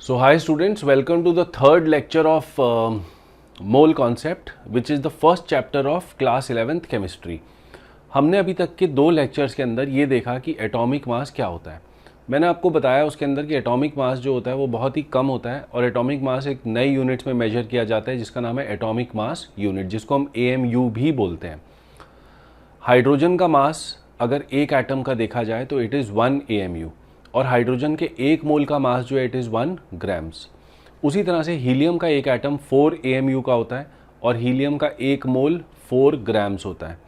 So hi students, welcome to the third lecture of mole concept which is the first chapter of class 11th chemistry. हमने अभी तक के दो lectures के अंदर ये देखा कि एटॉमिक मास क्या होता है. मैंने आपको बताया उसके अंदर कि एटॉमिक मास जो होता है वो बहुत ही कम होता है और एटॉमिक मास एक नई यूनिट्स में मेजर किया जाता है जिसका नाम है एटॉमिक मास यूनिट, जिसको हम AMU भी बोलते हैं. हाइड्रोजन का मास अगर एक एटम का देखा जाए तो इट इज़ 1 AMU और हाइड्रोजन के एक मोल का मास जो है इट इज़ 1 ग्राम्स. उसी तरह से हीलियम का एक एटम 4 AMU का होता है और हीलियम का एक मोल 4 ग्राम्स होता है.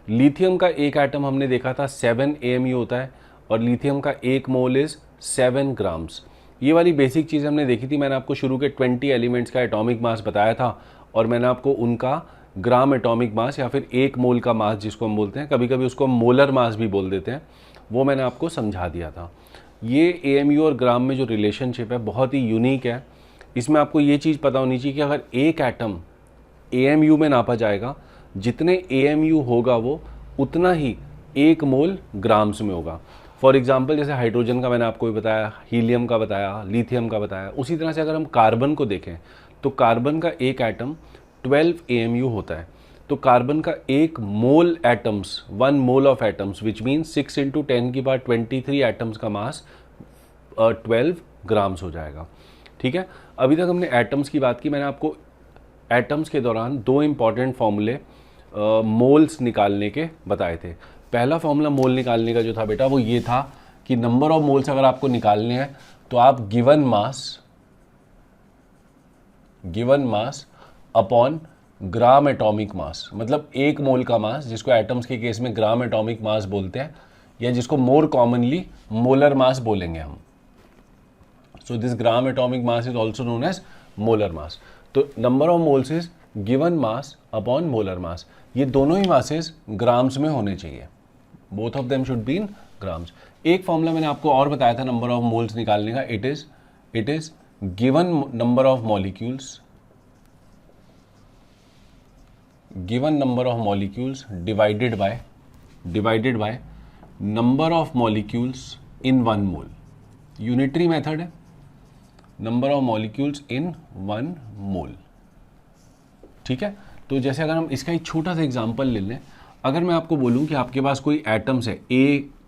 लिथियम का एक एटम हमने देखा था 7 AMU होता है और लिथियम का एक मोल इज़ 7 ग्राम्स. ये वाली बेसिक चीज़ हमने देखी थी. मैंने आपको शुरू के 20 एलिमेंट्स का एटॉमिक मास बताया था और मैंने आपको उनका ग्राम एटॉमिक मास या फिर एक मोल का मास जिसको हम बोलते हैं, कभी कभी उसको हम मोलर मास भी बोल देते हैं, वो मैंने आपको समझा दिया था. ये AMU और ग्राम में जो रिलेशनशिप है बहुत ही यूनिक है. इसमें आपको ये चीज़ पता होनी चाहिए कि अगर एक एटम AMU में नापा जाएगा, जितने AMU होगा वो उतना ही एक मोल ग्राम्स में होगा. फॉर एग्जांपल जैसे हाइड्रोजन का मैंने आपको भी बताया, हीलियम का बताया, लिथियम का बताया. उसी तरह से अगर हम कार्बन को देखें तो कार्बन का एक एटम 12 AMU होता है. तो कार्बन का एक mole atoms, 1 mole of atoms which mean 6 × 10⁻23 atoms का मास 12 ग्राम्स हो जाएगा. ठीक है. अभी तक हमने एटम्स की बात की. मैंने आपको एटम्स के दौरान दो इंपॉर्टेंट फॉर्मूले मोल्स निकालने के बताए थे. पहला फॉर्मूला मोल निकालने का जो था बेटा वो ये था कि नंबर ऑफ मोल्स अगर आपको निकालने हैं तो आप given mass upon gram atomic मास, मतलब एक मोल का मास जिसको एटम्स के केस में ग्राम एटॉमिक मास बोलते हैं या जिसको मोर कॉमनली मोलर मास बोलेंगे हम. So this gram atomic mass is also known as molar mass. तो number of moles is given mass upon molar mass. ये दोनों ही मासेस ग्राम्स में होने चाहिए. Both of them should be in grams. एक फॉर्मूला मैंने आपको और बताया था नंबर ऑफ मोल्स निकालने का. It is given number of molecules divided by number of molecules in 1 mole. Unitary method है. नंबर ऑफ मॉलिक्यूल्स इन 1 मोल. ठीक है. तो जैसे अगर हम इसका एक छोटा सा एग्जांपल ले लें, अगर मैं आपको बोलूं कि आपके पास कोई एटम्स है,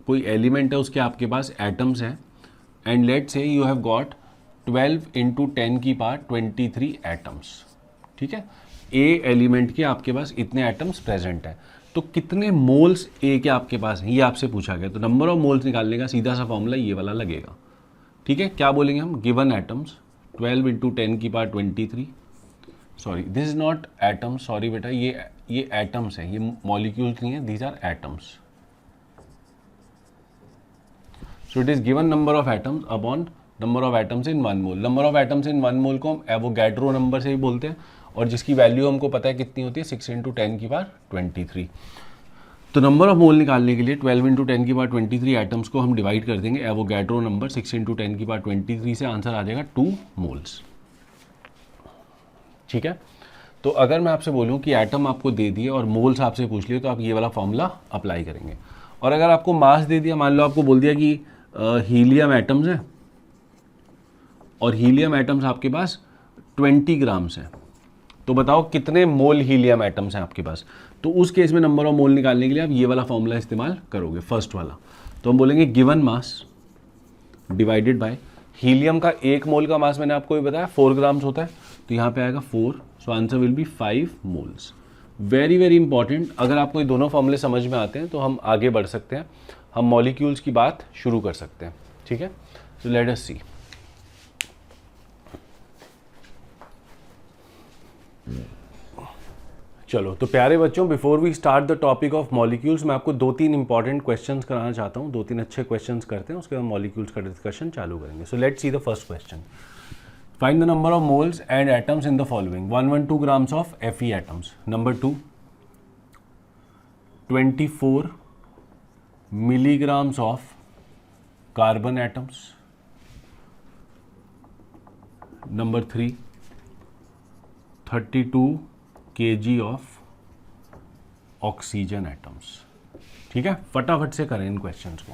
कोई एलिमेंट है उसके आपके पास एटम्स हैं and let's say you have got 12 × 10⁻23 atoms. ठीक है. A एलिमेंट के आपके पास इतने एटम्स प्रेजेंट हैं, तो कितने मोल्स A के आपके पास हैं ये आपसे पूछा गया. तो नंबर ऑफ मोल्स निकालने का सीधा सा फॉर्मूला ये वाला लगेगा. ठीक है. क्या बोलेंगे हम? Given atoms 12 × 10⁻23. Sorry, this is not atoms. Sorry बेटा, ये एटम्स हैं, ये मॉलिक्यूल्स नहीं है. These are atoms. So it is given number of atoms upon number of atoms in 1 mole. Number of atoms in 1 mole को हम Avogadro number से भी बोलते हैं और जिसकी वैल्यू हमको पता है कितनी होती है, 6 × 10⁻23. तो नंबर ऑफ मोल निकालने के लिए 12 × 10⁻23 एटम्स को हम डिवाइड कर देंगे एवोगैड्रो नंबर 6 × 10⁻23 से. आंसर आ जाएगा 2 मोल्स. ठीक है. तो अगर मैं आपसे बोलूं कि एटम आपको दे दिए और मोल्स आपसे पूछ लिए तो आप ये वाला फॉर्मूला अप्लाई करेंगे. और अगर आपको मास दे दिया, मान लो आपको बोल दिया कि हीलियम एटम्स हैं और हीलियम एटम्स आपके पास 20 ग्राम्स हैं, तो बताओ कितने मोल हीलियम एटम्स हैं आपके पास. तो उस केस में नंबर ऑफ मोल निकालने के लिए आप ये वाला फॉर्मूला इस्तेमाल करोगे, फर्स्ट वाला. तो हम बोलेंगे given mass divided by helium का एक मोल का मास मैंने आपको भी बताया 4 ग्राम्स होता है, तो यहाँ पे आएगा 4. So answer will be 5 moles. Very very important. अगर आपको ये दोनों फॉर्मूले समझ में आते हैं तो हम आगे बढ़ सकते हैं, हम मॉलिक्यूल्स की बात शुरू कर सकते हैं. ठीक है. So let us see. चलो, तो प्यारे बच्चों, before we start the topic of molecules, मैं आपको 2-3 इंपॉर्टेंट क्वेश्चंस कराना चाहता हूँ. 2-3 अच्छे क्वेश्चंस करते हैं, उसके बाद मॉलिक्यूल्स का डिस्कशन चालू करेंगे. So let's see the first question. Find the number of moles and atoms in the following. 112 grams of Fe atoms. Number 2, 24 milligrams of carbon atoms. Number 3, 32 kg of oxygen atoms. ठीक है. फटाफट से करें इन questions को.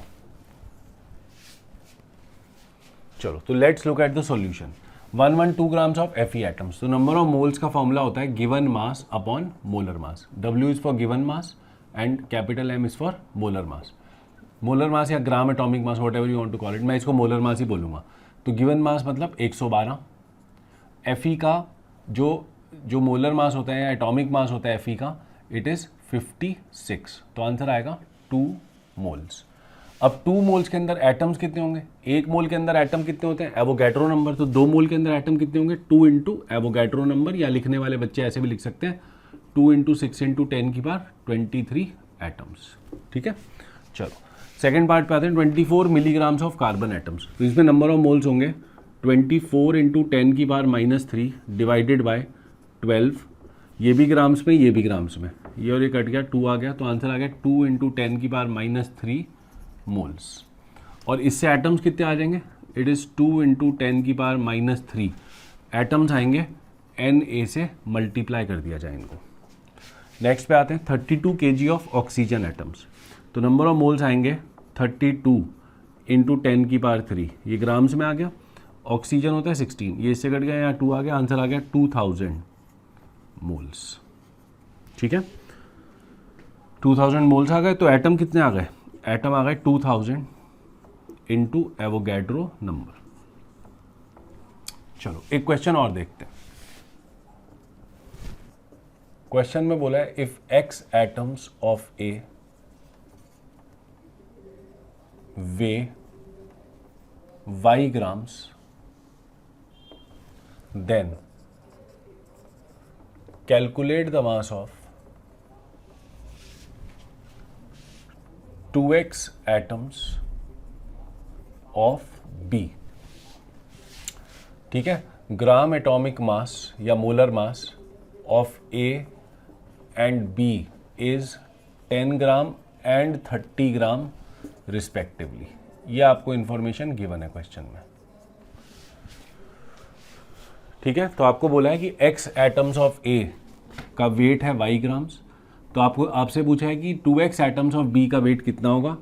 चलो, तो let's look at the solution. 112 grams of Fe atoms. तो number of moles का फॉर्मूला होता है given mass upon molar mass. W is for given mass and capital M is for molar mass. Molar mass या gram atomic mass, whatever you want to call it, मैं इसको molar mass ही बोलूँगा. तो given mass मतलब 112. Fe का जो molar mass होता है या एटॉमिक मास होता है Fe का, इट इज़ 56. तो आंसर आएगा 2 मोल्स. अब 2 मोल्स के अंदर एटम्स कितने होंगे? 1 मोल के अंदर एटम कितने होते हैं? Avogadro number. तो 2 मोल के अंदर एटम कितने होंगे? 2 इंटू एवोगैड्रो नंबर, या लिखने वाले बच्चे ऐसे भी लिख सकते हैं 2 इंटू 6 इंटू 10 की पावर 23 एटम्स. ठीक है, चलो सेकेंड पार्ट पे आते हैं. 24 मिलीग्राम्स ऑफ कार्बन एटम्स. तो इसमें नंबर ऑफ मोल्स होंगे 24 इंटू 10 की पावर -3 डिवाइडेड बाय 12. ये भी ग्राम्स में, ये भी ग्राम्स में, ये और ये कट गया, 2 आ गया. तो आंसर आ गया 2 इंटू 10 की पावर -3 मोल्स. और इससे एटम्स कितने आ जाएंगे? इट इज़ 2 इंटू 10 की पावर -3 एटम्स आएंगे. Na से मल्टीप्लाई कर दिया जाए इनको. नेक्स्ट पे आते हैं 32 kg ऑफ ऑक्सीजन एटम्स. तो नंबर ऑफ मोल्स आएंगे 32 इंटू 10 की पावर 3. ये ग्राम्स में आ गया. ऑक्सीजन होता है 16, ये इससे कट गया, यहाँ 2 आ गया. आंसर आ गया 2000 मोल्स. ठीक है, 2000 मोल्स आ गए. तो एटम कितने आ गए? एटम आ गए 2000 इंटू एवोगैड्रो नंबर. चलो एक क्वेश्चन और देखते हैं. क्वेश्चन में बोला है if x atoms of A weigh y grams, then calculate the mass of 2x atoms of B. ठीक है, ग्राम एटॉमिक मास या molar mass of A and B is 10 gram and 30 gram respectively. ये आपको इंफॉर्मेशन गिवन है question में. ठीक है, तो आपको बोला है कि x एटम्स ऑफ A का वेट है y ग्राम्स. तो आपसे पूछा है कि 2x एटम्स ऑफ B का वेट कितना होगा,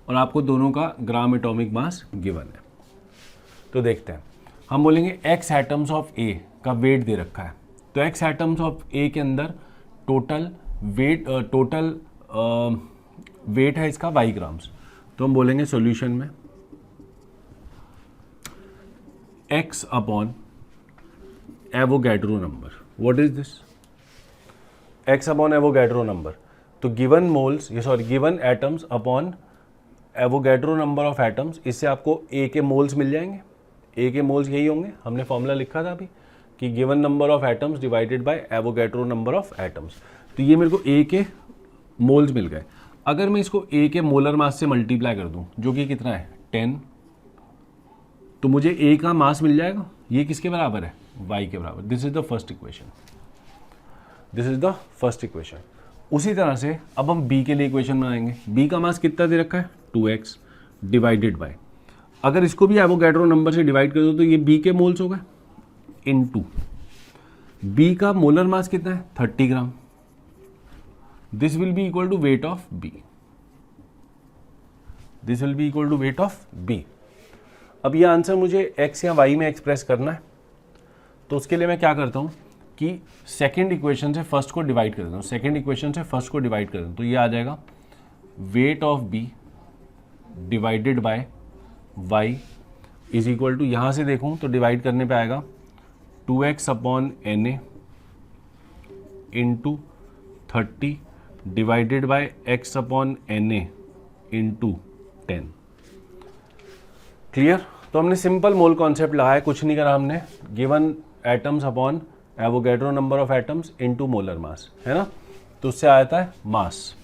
और आपको दोनों का ग्राम एटॉमिक मास गिवन है. तो देखते हैं, हम बोलेंगे x एटम्स ऑफ A का वेट दे रखा है. तो x एटम्स ऑफ A के अंदर टोटल वेट है इसका y ग्राम्स. तो हम बोलेंगे सॉल्यूशन में x upon Avogadro number. What is this? x upon Avogadro number. तो गिवन मोल्स, ये sorry given atoms upon Avogadro number of atoms. इससे आपको A के मोल्स मिल जाएंगे. A के मोल्स यही होंगे, हमने फॉर्मूला लिखा था अभी कि given number of atoms divided by Avogadro number of atoms. तो ये मेरे को A के मोल्स मिल गए. अगर मैं इसको A के मोलर मास से मल्टीप्लाई कर दूं, जो कि कितना है 10, तो मुझे A का मास मिल जाएगा. ये किसके बराबर है? Y के बराबर. This is the first equation. This is the first equation. उसी तरह से अब हम B के लिए इक्वेशन बनाएंगे. B का मास कितना दे रखा है? 2x डिवाइडेड बाय, अगर इसको भी एवोगैड्रो नंबर से डिवाइड कर दो तो ये B के मोल्स हो गए, इनटू B का मोलर मास कितना है? 30 gram. This will be equal to weight of B. This will be equal to weight of B. अब ये आंसर मुझे x या y में एक्सप्रेस करना है. तो उसके लिए मैं क्या करता हूँ कि सेकेंड इक्वेशन से फर्स्ट को डिवाइड कर देता हूँ. सेकेंड इक्वेशन से फर्स्ट को डिवाइड कर देता हूँ. तो ये आ जाएगा weight of B divided by y is equal to, यहाँ से देखूँ तो डिवाइड करने पे आएगा 2x upon Na into 30 divided by x upon Na into 10. Clear? तो हमने सिंपल मोल कॉन्सेप्ट लगाया, कुछ नहीं करा हमने. Given atoms upon Avogadro number of atoms into molar मास, है ना. तो उससे आता है मास.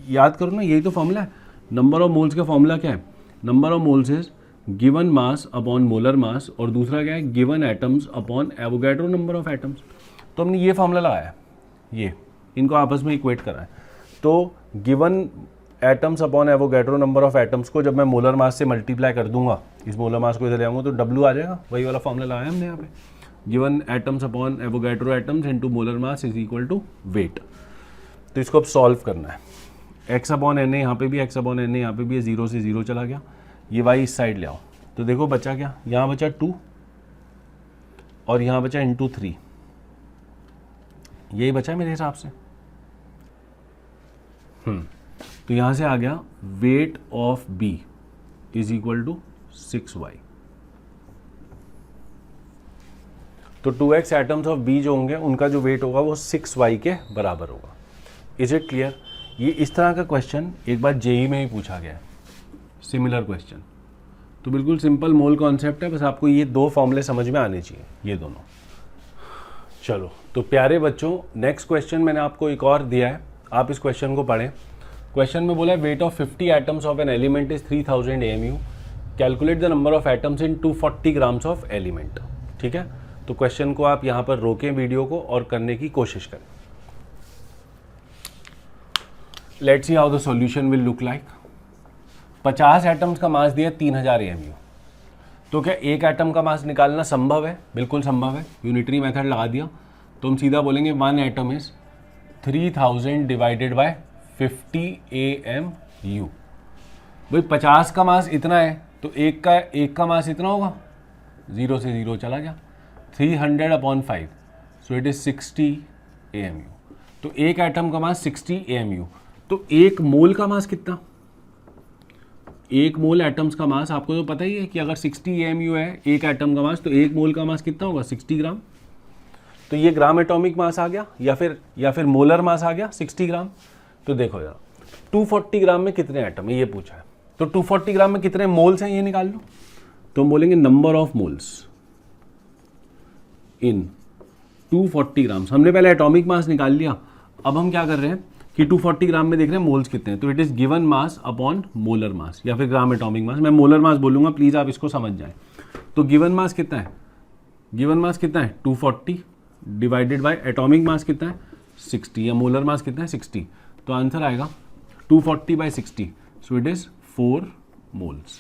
याद करो ना, यही तो फॉर्मूला है. नंबर ऑफ मोल्स का फॉर्मूला क्या है? Number of moles is given mass upon molar मास, और दूसरा क्या है? Given atoms upon Avogadro number of atoms. तो हमने ये फॉर्मूला लगाया, ये इनको आपस में इक्वेट करा है. तो given atoms upon Avogadro number of atoms को जब मैं मोलर मास से मल्टीप्लाई कर दूंगा, इस मोलर मास को इधर ले आऊंगा तो W आ जाएगा. वही वाला फॉर्मूला लगाया हमने यहाँ पे. Given atoms upon Avogadro atoms into molar mass is equal to weight. तो इसको अब सॉल्व करना है. x अपॉन Na यहाँ पे भी, x अपॉन Na यहाँ पे भी है, 0 से 0 चला गया. ये y इस साइड ले आओ. तो देखो बचा क्या? यहाँ बचा 2. और यहाँ बचा इंटू 3, यही बचा मेरे हिसाब से। तो यहाँ से आ गया weight of B is equal to 6y। तो 2x एटम्स ऑफ B जो होंगे उनका जो वेट होगा वो 6y के बराबर होगा। Is it clear? ये इस तरह का क्वेश्चन एक बार जेई में ही पूछा गया है, सिमिलर क्वेश्चन। तो बिल्कुल सिंपल मोल कॉन्सेप्ट है, बस आपको ये दो फॉर्मूले समझ में आने चाहिए, ये दोनों। चलो तो प्यारे बच्चों, नेक्स्ट क्वेश्चन मैंने आपको एक और दिया है, आप इस क्वेश्चन को पढ़ें। क्वेश्चन में बोला है weight of 50 atoms of an element is 3000 AMU, calculate the number of atoms in 240 grams of element. ठीक है, तो क्वेश्चन को आप यहाँ पर रोकें वीडियो को और करने की कोशिश करें। Let's see how the solution will look like. 50 atoms का मास दिया 3000 AMU, तो क्या एक एटम का मास निकालना संभव है? बिल्कुल संभव है। यूनिटरी मेथड लगा दिया तो हम सीधा बोलेंगे 1 atom is 3000 divided by 50 AMU। भाई 50 का मास इतना है तो एक का मास इतना होगा, 0 से 0 चला गया, 300/5, सो इट इज 60 AMU। तो एक एटम का मास 60 AMU। तो एक मोल का मास कितना? एक मोल एटम्स का मास आपको तो पता ही है कि अगर 60 AMU है एक एटम का मास, तो एक मोल का मास कितना होगा? 60 ग्राम। तो ये ग्राम एटॉमिक मास आ गया या फिर मोलर मास आ गया 60 ग्राम। तो देखो यार 240 ग्राम में कितने एटम है ये पूछा है, तो 240 ग्राम में कितने मोल्स हैं ये निकाल लो। तो हम बोलेंगे number of moles in 240 grams. हमने पहले एटॉमिक मास निकाल लिया, अब हम क्या कर रहे हैं कि 240 ग्राम में देख रहे हैं मोल्स कितने हैं। तो it is given mass upon molar mass या फिर ग्राम एटॉमिक मास। मैं मोलर मास बोलूंगा, प्लीज आप इसको समझ जाएं। तो गिवन मास कितना है? गिवन मास कितना है? 240 डिवाइडेड बाय एटॉमिक मास कितना है? 60, या मोलर मास कितना है? 60। तो आंसर आएगा 240/60, सो इट इज 4 मोल्स।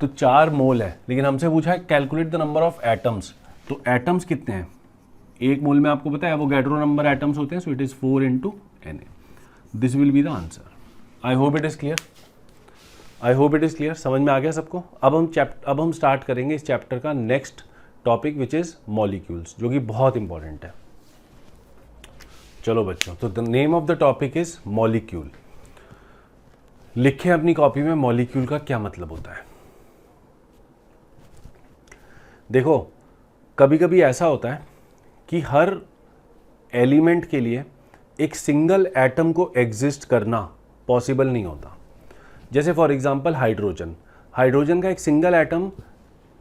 तो 4 मोल है, लेकिन हमसे पूछा है calculate the number of atoms. तो एटम्स कितने हैं? एक मोल में आपको पता है एवोगैड्रो नंबर एटम्स होते हैं, सो it is 4 × Na। This will be the answer. I hope it is clear, I hope it is clear. समझ में आ गया सबको? अब हम स्टार्ट करेंगे इस चैप्टर का next topic which is molecules, जो कि बहुत इंपॉर्टेंट है। चलो बच्चों, तो the name of the topic is molecule. लिखें अपनी कॉपी में मॉलिक्यूल का क्या मतलब होता है। देखो कभी कभी ऐसा होता है कि हर एलिमेंट के लिए एक सिंगल एटम को एग्जिस्ट करना पॉसिबल नहीं होता। जैसे फॉर एग्जांपल हाइड्रोजन का एक सिंगल एटम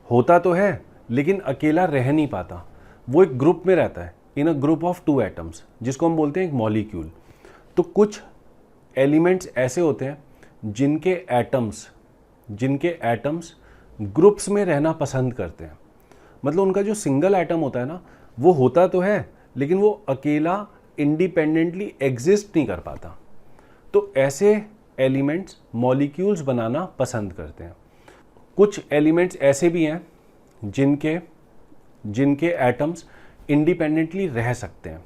होता तो है लेकिन अकेला रह नहीं पाता, वो एक ग्रुप में रहता है, इन अ ग्रुप ऑफ 2 एटम्स, जिसको हम बोलते हैं एक मॉलिक्यूल। तो कुछ एलिमेंट्स ऐसे होते हैं जिनके एटम्स ग्रुप्स में रहना पसंद करते हैं। मतलब उनका जो सिंगल एटम होता है ना, वो होता तो है लेकिन वो अकेला इंडिपेंडेंटली एग्जिस्ट नहीं कर पाता। तो ऐसे एलिमेंट्स मॉलिक्यूल्स बनाना पसंद करते हैं। कुछ एलिमेंट्स ऐसे भी हैं जिनके एटम्स इंडिपेंडेंटली रह सकते हैं।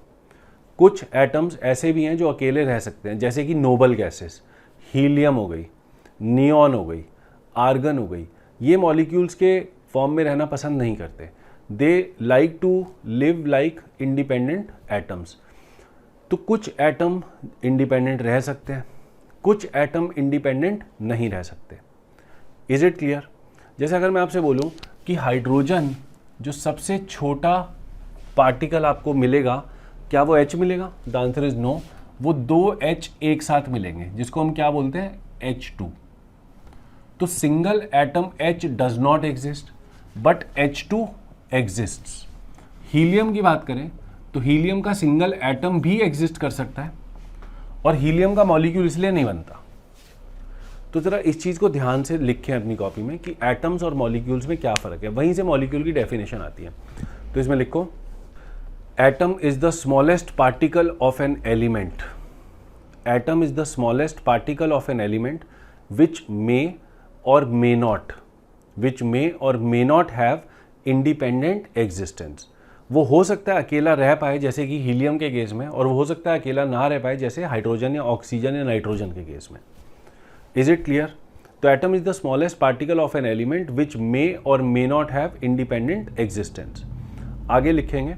कुछ एटम्स ऐसे भी हैं जो अकेले रह सकते हैं, जैसे कि नोबल गैसेस, हीलियम हो गई, नियॉन हो गई, आर्गन हो गई। ये मॉलिक्यूल्स के फॉर्म में रहना पसंद नहीं करते। They like to live like independent atoms. तो कुछ एटम इंडिपेंडेंट रह सकते हैं, कुछ एटम इंडिपेंडेंट नहीं रह सकते। Is it clear? जैसे अगर मैं आपसे बोलूं कि हाइड्रोजन जो सबसे छोटा पार्टिकल आपको मिलेगा, क्या वो H मिलेगा? The answer is no. वो 2 H एक साथ मिलेंगे, जिसको हम क्या बोलते हैं? H2। तो single atom H does not exist but H2 exists. Helium की बात करें तो हीलियम का सिंगल एटम भी एग्जिस्ट कर सकता है और हीलियम का मॉलिक्यूल इसलिए नहीं बनता। तो जरा इस चीज को ध्यान से लिखें अपनी कॉपी में कि एटम्स और मॉलिक्यूल्स में क्या फर्क है। वहीं से मॉलिक्यूल की डेफिनेशन आती है। तो इसमें लिखो atom is the smallest particle of an element. Atom is the smallest particle of an element which may or may not have independent existence. वो हो सकता है अकेला रह पाए जैसे कि हीलियम के केस में, और वो हो सकता है अकेला ना रह पाए जैसे हाइड्रोजन या ऑक्सीजन या नाइट्रोजन के केस में। Is it clear? तो atom is the smallest particle of an element which may or may not have independent existence. आगे लिखेंगे,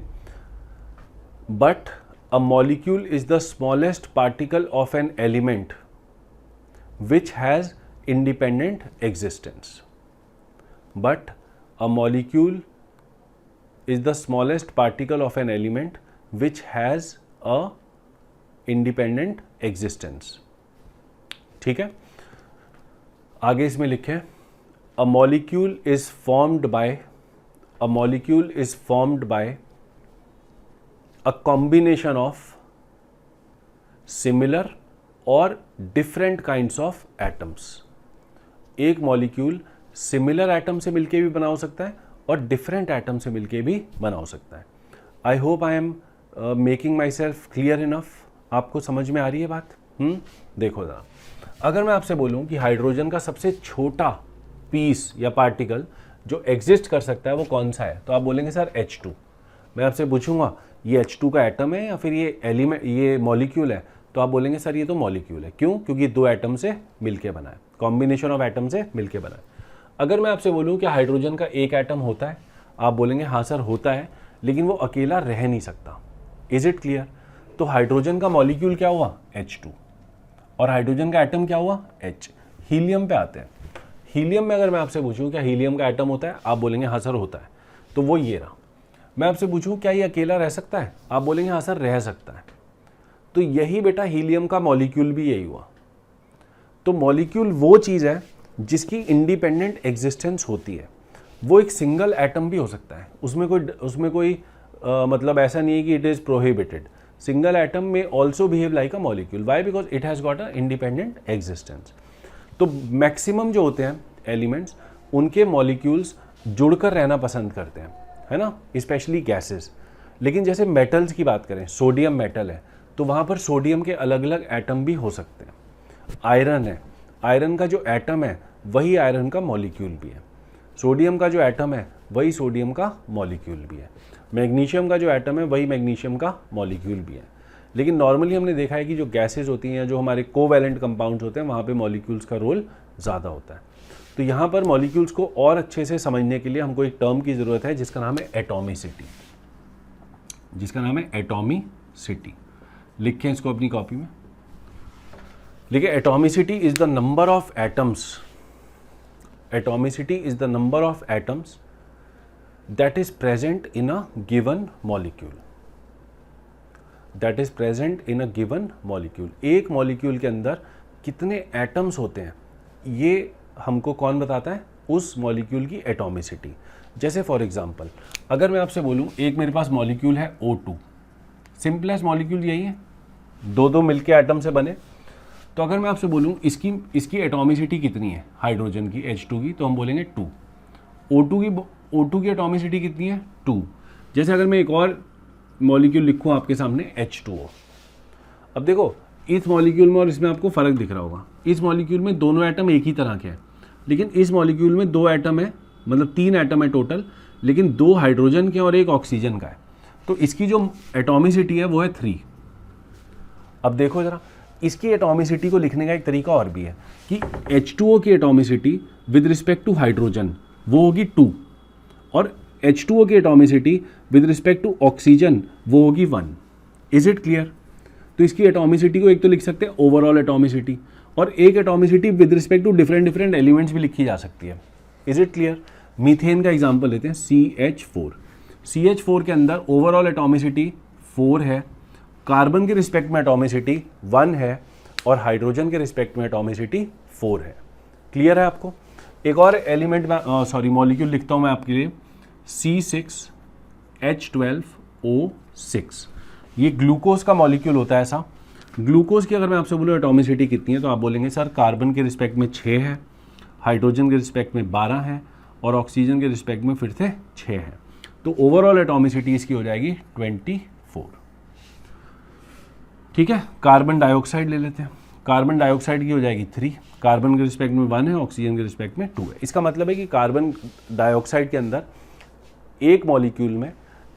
but a molecule is the smallest particle of an element which has independent existence. But a molecule is the smallest particle of an element which has a independent existence. ठीक है, आगे इसमें लिखें, a molecule is formed by a combination of similar or different kinds of atoms. एक molecule similar atom से मिलके भी बना हो सकता है और डिफरेंट एटम से मिलके भी बना हो सकता है. I hope I am making my self clear enough. आपको समझ में आ रही है बात? देखो ज़रा, अगर मैं आपसे बोलूं कि हाइड्रोजन का सबसे छोटा पीस या पार्टिकल जो एग्जिस्ट कर सकता है वो कौन सा है, तो आप बोलेंगे सर H2. मैं आपसे पूछूंगा ये H2 का एटम है या फिर ये एलिमेंट, ये मॉलिक्यूल है, तो आप बोलेंगे सर ये तो मॉलिक्यूल है. क्यों? क्योंकि दो एटम से मिलके बना है, कॉम्बिनेशन ऑफ एटम से मिलके बना है. अगर मैं आपसे बोलूं कि हाइड्रोजन का एक एटम होता है, आप बोलेंगे हाँ सर होता है, लेकिन वो अकेला रह नहीं सकता. Is it clear? तो हाइड्रोजन का मॉलिक्यूल क्या हुआ? H2. और हाइड्रोजन का एटम क्या हुआ? H. हीलियम पे आते हैं. हीलियम में अगर मैं आपसे पूछूं क्या हीलियम का एटम होता है, आप बोलेंगे हाँ सर होता है, तो वो ये रहा. मैं आपसे पूछूं क्या ये अकेला रह सकता है, आप बोलेंगे हाँ सर रह सकता है. तो यही बेटा हीलियम का मॉलिक्यूल भी यही हुआ. तो मॉलिक्यूल वो चीज़ है जिसकी इंडिपेंडेंट एग्जिस्टेंस होती है. वो एक सिंगल एटम भी हो सकता है, उसमें कोई मतलब ऐसा नहीं है कि it is prohibited. Single atom में also behave like a molecule. Why? Because it has got a independent existence. तो मैक्सिमम जो होते हैं एलिमेंट्स, उनके मॉलिक्यूल्स जुड़कर रहना पसंद करते हैं, है ना, स्पेशली गैसेस. लेकिन जैसे मेटल्स की बात करें, सोडियम मेटल है, तो वहाँ पर सोडियम के अलग अलग एटम भी हो सकते हैं. आयरन है, आयरन का जो एटम है वही आयरन का मॉलिक्यूल भी है. सोडियम का जो एटम है वही सोडियम का मॉलिक्यूल भी है. मैग्नीशियम का जो एटम है वही मैग्नीशियम का मॉलिक्यूल भी है. लेकिन नॉर्मली हमने देखा है कि जो गैसेज होती हैं या जो हमारे कोवैलेंट कंपाउंड्स होते हैं, वहाँ पे मॉलिक्यूल्स का रोल ज़्यादा होता है. तो यहाँ पर मॉलिक्यूल्स को और अच्छे से समझने के लिए हमको एक टर्म की ज़रूरत है जिसका नाम है एटॉमिसिटी. लिखें इसको अपनी कॉपी में. देखिए, atomicity is the number of atoms that is present in a given molecule. एक मॉलिक्यूल के अंदर कितने एटम्स होते हैं ये हमको कौन बताता है? उस मॉलिक्यूल की एटॉमिसिटी. जैसे फॉर एग्जांपल अगर मैं आपसे बोलूं एक मेरे पास मॉलिक्यूल है O2, सिंपलेस्ट मॉलिक्यूल यही है, दो मिलके एटम से बने. तो अगर मैं आपसे बोलूं इसकी एटॉमिसिटी कितनी है हाइड्रोजन की, H2 की, तो हम बोलेंगे 2. O2 की एटॉमिसिटी कितनी है? 2. जैसे अगर मैं एक और मॉलिक्यूल लिखूं आपके सामने H2O. अब देखो इस मॉलिक्यूल में और इसमें आपको फ़र्क दिख रहा होगा. इस मॉलिक्यूल में दोनों एटम एक ही तरह के हैं, लेकिन इस मॉलिक्यूल में 2 एटम है, मतलब 3 एटम है टोटल, लेकिन 2 हाइड्रोजन के और 1 ऑक्सीजन का है. तो इसकी जो एटॉमिसिटी है वो है 3. अब देखो ज़रा, इसकी एटॉमिसिटी को लिखने का एक तरीका और भी है कि H2O की atomicity with respect to hydrogen वो होगी 2, और H2O की atomicity with respect to oxygen वो होगी 1. Is it clear? तो इसकी एटॉमिसिटी को एक तो लिख सकते हैं ओवरऑल एटॉमिसिटी, और एक atomicity with respect to different elements भी लिखी जा सकती है. Is it clear? मीथेन का एग्जांपल लेते हैं, CH4. CH4 के अंदर ओवरऑल एटॉमिसिटी 4 है, कार्बन के रिस्पेक्ट में एटॉमिसिटी 1 है, और हाइड्रोजन के रिस्पेक्ट में एटॉमिसिटी 4 है. क्लियर है आपको? एक और एलिमेंट में मॉलिक्यूल लिखता हूं मैं आपके लिए, C6H12O6. ये ग्लूकोज का मॉलिक्यूल होता है. ऐसा ग्लूकोज की अगर मैं आपसे बोलूँ एटॉमिसिटी कितनी है, तो आप बोलेंगे सर कार्बन के रिस्पेक्ट में 6 है, हाइड्रोजन के रिस्पेक्ट में 12 है, और ऑक्सीजन के रिस्पेक्ट में फिर से 6 है. तो ओवरऑल एटॉमिसिटी इसकी हो जाएगी 24. ठीक है. कार्बन डाइऑक्साइड ले लेते हैं. कार्बन डाइऑक्साइड की हो जाएगी 3, कार्बन के रिस्पेक्ट में 1 है, ऑक्सीजन के रिस्पेक्ट में 2 है. इसका मतलब है कि कार्बन डाइऑक्साइड के अंदर एक मॉलिक्यूल में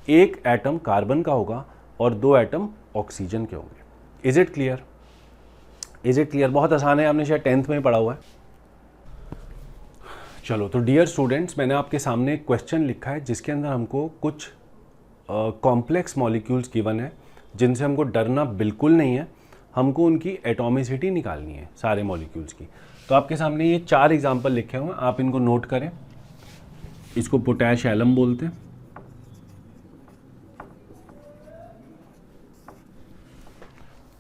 एक एटम कार्बन का होगा और 2 एटम ऑक्सीजन के होंगे. Is it clear? बहुत आसान है, आपने शायद 10th में पढ़ा हुआ है. चलो, तो डियर स्टूडेंट्स, मैंने आपके सामने एक क्वेश्चन लिखा है जिसके अंदर हमको कुछ कॉम्प्लेक्स मॉलिक्यूल्स गिवन है जिनसे हमको डरना बिल्कुल नहीं है, हमको उनकी एटॉमिसिटी निकालनी है सारे मॉलिक्यूल्स की। तो आपके सामने ये 4 एग्जाम्पल लिखे हुए हैं, आप इनको नोट करें। इसको पोटैश एलम बोलते हैं,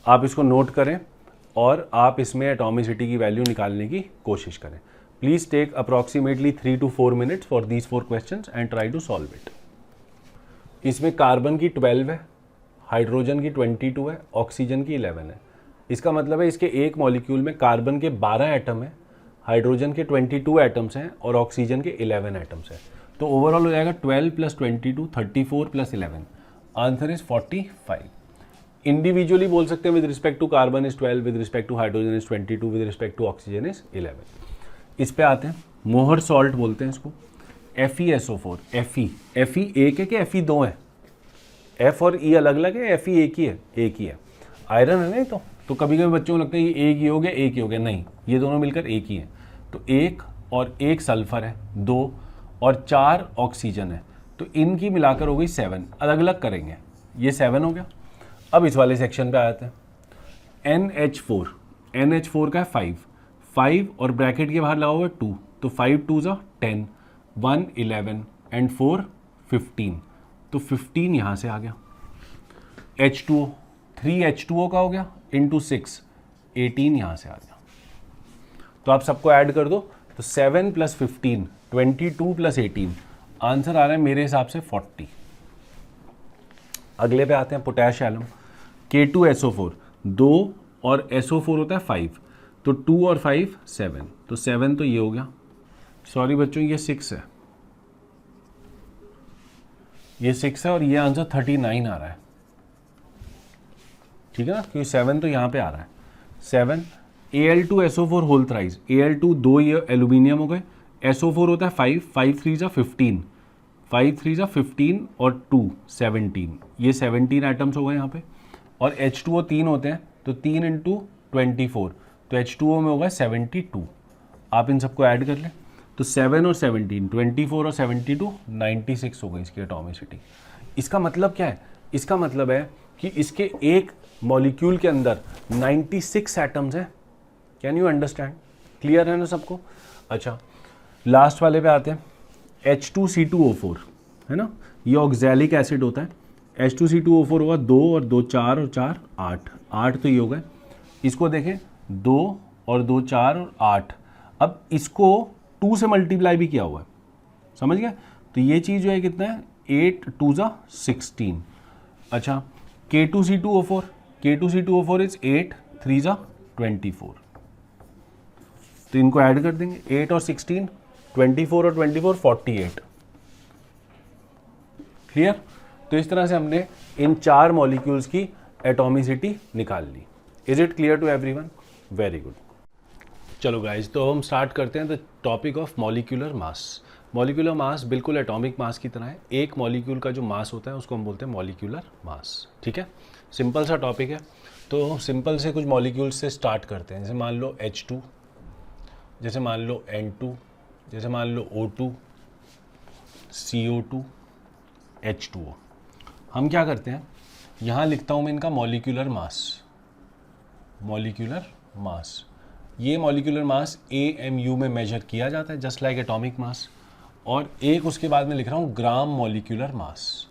आप इसको नोट करें और आप इसमें एटॉमिसिटी की वैल्यू निकालने की कोशिश करें। Please take approximately 3 to 4 minutes for these 4 questions and try to solve it. इसमें कार्बन की 12 है, हाइड्रोजन की 22 है, ऑक्सीजन की 11 है। इसका मतलब है इसके एक मॉलिक्यूल में कार्बन के 12 एटम है, हाइड्रोजन के 22 एटम्स हैं और ऑक्सीजन के 11 एटम्स हैं। तो ओवरऑल हो जाएगा 12 + 22 34 + 11, आंसर इज 45। इंडिविजुअली बोल सकते हैं with respect to carbon is 12, with respect to hydrogen is 22, with respect to oxygen is 11। इस पे आते हैं, मोहर सॉल्ट बोलते हैं इसको, FeSO4। Fe एक है कि Fe 2 है? F और E अलग अलग है, Fe एक ही है? एक ही है। आयरन है ना ये तो कभी कभी बच्चों को लगता है ये एक ही हो गया, एक ही हो गया, नहीं, ये दोनों मिलकर एक ही है। तो 1 और 1 सल्फर है, 2 और 4 ऑक्सीजन है, तो इनकी मिलाकर हो गई 7। अलग अलग करेंगे, ये 7 हो गया। अब इस वाले सेक्शन पे आते हैं, NH4 का है 5 और ब्रैकेट के बाहर लगा हुआ है 2, तो 5 2 = 10, 1 11 एंड 4 15, तो 15 यहाँ से आ गया। H2O 3H2O का हो गया इंटू 6, 18 यहाँ से आ गया। तो आप सबको ऐड कर दो, तो 7 + 15 22 + 18, आंसर आ रहा है मेरे हिसाब से 40। अगले पे आते हैं, पोटैश एलम, K2SO4, 2 और SO4 होता है 5, तो 2 और 5 7, तो 7 तो ये हो गया। सॉरी बच्चों, ये 6 है, ये 6 है और ये आंसर 39 आ रहा है, ठीक है ना, क्योंकि 7 तो यहाँ पे आ रहा है। 7 Al2SO4 होल थ्राइस, Al2 2 ये एल्यूमिनियम हो गए, SO4 होता है 5 3 = 15, 5 3 = 15 और 2 17, ये 17 एटम्स हो गए यहाँ पे। और H2O 3 होते हैं, तो 3 × 24, तो H2O में होगा 72। आप इन सबको ऐड कर लें, तो 7 और 17, 24 और 72, 96 हो गई इसकी एटॉमिसिटी। इसका मतलब क्या है? इसका मतलब है कि इसके एक मॉलिक्यूल के अंदर 96 एटम्स हैं। Can you understand? क्लियर है ना सबको? अच्छा, लास्ट वाले पे आते हैं, H2C2O4 है ना, ये ऑक्सैलिक एसिड होता है। H2C2O4 होगा 2 और 2 4 और 4 8, तो ये हो गए। इसको देखें, 2 और 2 4 और 8, अब इसको 2 से मल्टीप्लाई भी किया हुआ है, समझ गया? तो ये चीज़ जो है कितना है, 8 2 = 16। अच्छा, K2C2O4 इज 8 3 = 24, तो इनको ऐड कर देंगे, 8 और 16, 24 और 24 48। क्लियर? तो इस तरह से हमने इन 4 मॉलिक्यूल्स की एटॉमिसिटी निकाल ली। Is it clear to everyone? Very good. चलो गाइज, तो हम स्टार्ट करते हैं the topic of molecular mass. Molecular mass बिल्कुल एटॉमिक मास की तरह है। एक मॉलिक्यूल का जो मास होता है उसको हम बोलते हैं मॉलिक्यूलर मास, ठीक है? सिंपल सा टॉपिक है। तो सिंपल से कुछ मॉलिक्यूल्स से स्टार्ट करते हैं, जैसे मान लो H2, जैसे मान लो N2, जैसे मान लो O2, CO2, H2O। हम क्या करते हैं, यहाँ लिखता हूँ मैं इनका मॉलिक्यूलर मास। मॉलिक्यूलर मास, ये मॉलिक्यूलर मास AMU में मेजर किया जाता है, जस्ट लाइक एटॉमिक मास। और एक उसके बाद में लिख रहा हूँ ग्राम मॉलिक्यूलर मास।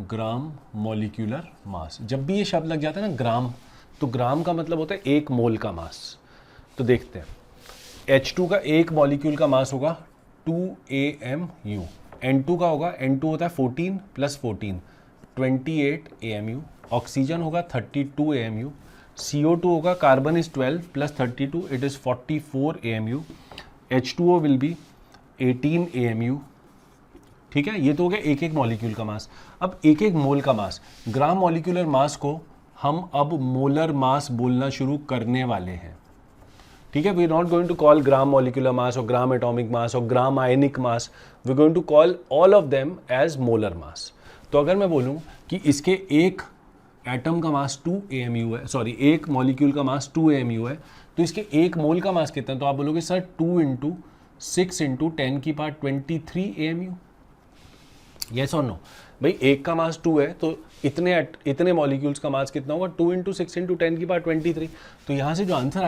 ग्राम मॉलिक्यूलर मास, जब भी ये शब्द लग जाता है ना ग्राम, तो ग्राम का मतलब होता है 1 मोल का मास। तो देखते हैं, H2 का एक मॉलिक्यूल का मास होगा 2 AMU। N2 का होगा, N2 होता है 14 + 14 28 AMU। ऑक्सीजन होगा 32 AMU। CO2 होगा, carbon is 12 + 32, it is 44 AMU। H2O will be 18 AMU। ठीक है, ये तो हो गया एक एक मॉलिक्यूल का मास। अब एक एक मोल का मास, ग्राम मॉलिक्यूलर मास को हम अब मोलर मास बोलना शुरू करने वाले हैं। ठीक है, we are not going to call gram molecular mass और ग्राम एटॉमिक मास और gram ionic mass, we are going to call all of them as molar mass. तो अगर मैं बोलूं कि इसके एक एटम का मास 2 AMU है, सॉरी एक मॉलिक्यूल का मास 2 AMU है, तो इसके एक मोल का मास कितना है? तो आप बोलोगे सर 2 × 6 × 10⁻23 AMU। येस और नो? भाई एक का मास 2 है तो इतने मॉलिक्यूल्स का मास कितना होगा? 2 × 6 × 10⁻23। तो यहाँ से जो आंसर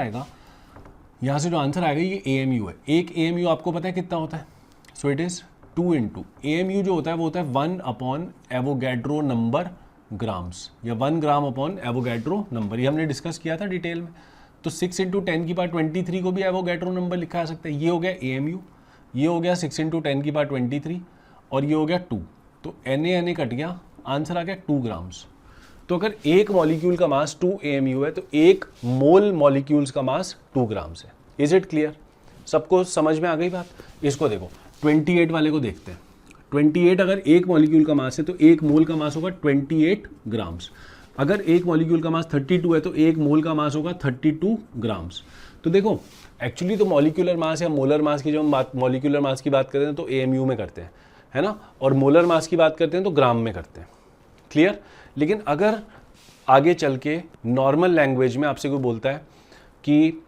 आएगा ये AMU है। एक AMU आपको पता है कितना होता है? सो इट इज 2 × AMU जो होता है वो होता है 1/एवोगैड्रो नंबर ग्राम्स, या 1 ग्राम अपॉन एवोगैड्रो नंबर। ये हमने डिस्कस किया था डिटेल में। तो 6 × 10⁻23 को भी एवोगैड्रो नंबर लिखा जा सकता है। ये हो गया AMU, ये हो गया 6 × 10⁻23 और ये हो गया 2। तो Na कट गया, आंसर आ गया 2 ग्राम्स। तो अगर एक मॉलिक्यूल का मास 2 AMU है तो एक मोल मॉलिक्यूल्स का मास 2 ग्राम्स है। Is it clear? सबको समझ में आ गई बात? इसको देखो, 28 वाले को देखते हैं। 28 अगर एक मॉलिक्यूल का मास है तो एक मोल का मास होगा 28 ग्राम्स। अगर एक मॉलिक्यूल का मास 32 है तो एक मोल का मास होगा 32 ग्राम्स। तो देखो एक्चुअली तो मॉलिक्यूलर मास या मोलर मास की, जब हम मॉलिक्यूलर मास की बात करते हैं तो AMU में करते हैं, है ना, और मोलर मास की बात करते हैं तो ग्राम में करते हैं। क्लियर? लेकिन अगर आगे चल के नॉर्मल लैंग्वेज में आपसे कोई बोलता है कि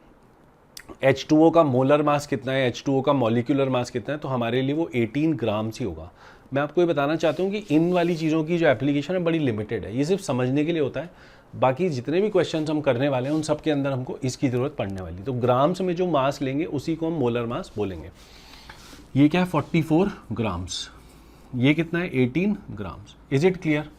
H2O का मोलर मास कितना है, H2O का मॉलिक्यूलर मास कितना है, तो हमारे लिए वो 18 ग्राम्स ही होगा। मैं आपको ये बताना चाहता हूँ कि इन वाली चीज़ों की जो एप्लीकेशन है बड़ी लिमिटेड है, ये सिर्फ समझने के लिए होता है। बाकी जितने भी क्वेश्चंस हम करने वाले हैं उन सब के अंदर हमको इसकी ज़रूरत पड़ने वाली। तो ग्राम्स में जो मास लेंगे उसी को हम मोलर मास बोलेंगे। ये क्या है? 44 ग्राम्स। ये कितना है? 18 ग्राम्स। Is it clear?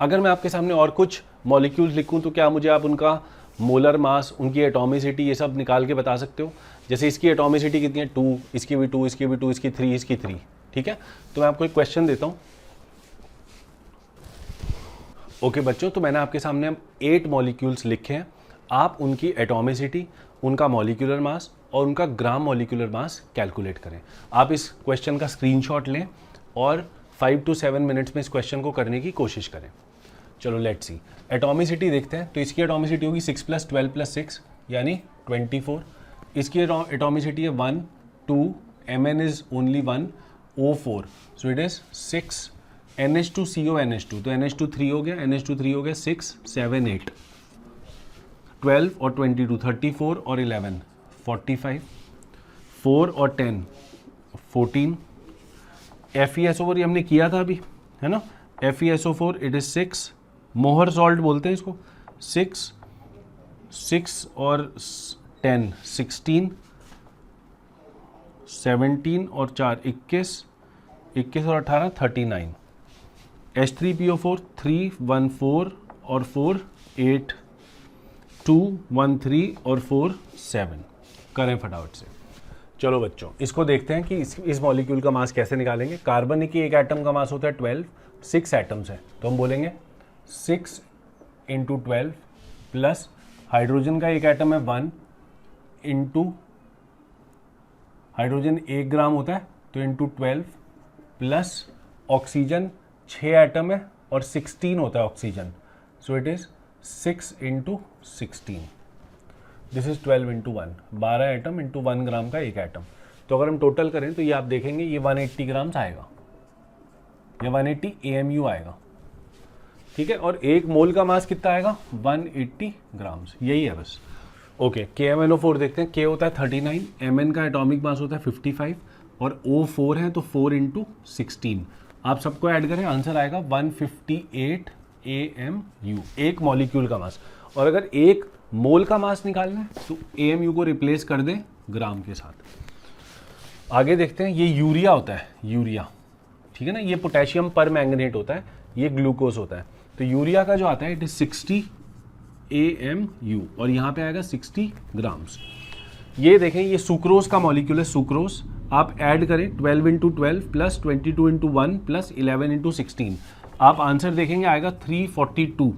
अगर मैं आपके सामने और कुछ मॉलिक्यूल्स लिखूं तो क्या मुझे आप उनका मोलर मास, उनकी एटॉमिसिटी, ये सब निकाल के बता सकते हो? जैसे इसकी एटॉमिसिटी कितनी है? 2, इसकी भी 2, इसकी भी 2, इसकी 3, इसकी 3। ठीक है, तो मैं आपको एक क्वेश्चन देता हूँ। ओके बच्चों, तो मैंने आपके सामने 8 मॉलिक्यूल्स लिखे हैं। आप उनकी एटॉमिसिटी, उनका मॉलिक्यूलर मास और उनका ग्राम मॉलिक्यूलर मास कैलकुलेट करें। आप इस क्वेश्चन का स्क्रीनशॉट लें और 5 to 7 मिनट्स में इस क्वेश्चन को करने की कोशिश करें। चलो लेट्स सी, एटॉमिसिटी देखते हैं। तो इसकी एटॉमिसिटी होगी 6 + 12 + 6 यानी 24। इसकी एटॉमिसिटी है 1, 2, Mn is only 1, O4, so it is 6, NH2CO NH2, तो NH2 3 हो गया, NH2 3 हो गया, 6, 7, 8, 12 और 22, 34 और 11, 45, 4 और 10, 14, FeSO4 ये हमने किया था अभी, है ना, FeSO4 इट इज 6, मोहर सॉल्ट बोलते हैं इसको, 6 और 10, 16, 17 और 4, 21, 21 और 18, 39, H3PO4 3, 1, 4 और 4, 8, 2, 1, 3 और 4, 7। करें फटाफट से। चलो बच्चों, इसको देखते हैं कि इस मॉलिक्यूल का मास कैसे निकालेंगे। कार्बन की एक एटम का मास होता है 12, 6 एटम्स है, तो हम बोलेंगे 6 × 12 प्लस हाइड्रोजन का एक एटम है 1 इंटू, हाइड्रोजन 1 ग्राम होता है तो इंटू 12 प्लस ऑक्सीजन 6 एटम है और 16 होता है oxygen, so it is 6 × 16। This is 12 × 1, 12 atom into 1 ग्राम का एक एटम। तो अगर हम टोटल करें तो ये आप देखेंगे ये 180 ग्राम्स आएगा, ये 180 AMU आएगा। ठीक है, और एक मोल का मास कितना आएगा? 180 ग्राम्स, यही है बस। ओके, KMnO4 देखते हैं। K होता है 39, Mn का एटॉमिक मास होता है 55 और O4 है तो 4 × 16। आप सबको ऐड करें, आंसर आएगा 158 AMU, एक मॉलिक्यूल का मास। और अगर एक मोल का मास निकालना है तो AMU को रिप्लेस कर दें ग्राम के साथ। आगे देखते हैं, ये यूरिया होता है, यूरिया, ठीक है ना, ये पोटेशियम पर मैंगनेट होता है, ये ग्लूकोज होता है। तो यूरिया का जो आता है इट इज 60 AMU और यहाँ पे आएगा 60 ग्राम्स। ये देखें, ये सुक्रोज का मॉलिक्यूल है, सुक्रोज। आप ऐड करें 12 × 12 प्लस 22 × 1 प्लस 11 × 16, आप आंसर देखेंगे आएगा 342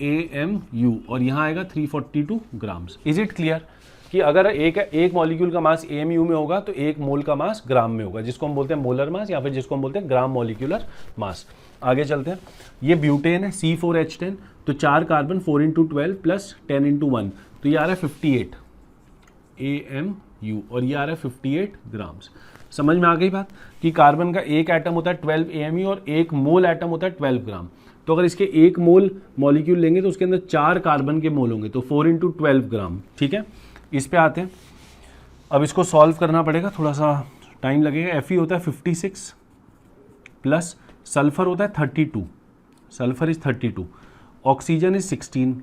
AMU और यहाँ आएगा 342 ग्राम्स। इज इट क्लियर कि अगर एक मॉलिक्यूल का मास AMU में होगा तो एक मोल का मास ग्राम में होगा, जिसको हम बोलते हैं मोलर मास या फिर जिसको हम बोलते हैं ग्राम मॉलिक्यूलर मास। आगे चलते हैं, ये ब्यूटेन है C4H10, तो 4 कार्बन 4 × 12 प्लस 10 × 1, तो ये आ रहा है 58 AMU और ये आ रहा है 58 ग्राम्स। समझ में आ गई बात कि कार्बन का एक एटम होता है 12 AMU और एक मोल एटम होता है 12 ग्राम। तो अगर इसके एक मोल मॉलिक्यूल लेंगे तो उसके अंदर 4 कार्बन के मोल होंगे, तो 4 × 12 ग्राम। ठीक है, इस पे आते हैं। अब इसको सॉल्व करना पड़ेगा, थोड़ा सा टाइम लगेगा। Fe होता है 56, प्लस सल्फर होता है 32, सल्फर इज 32, ऑक्सीजन इज 16,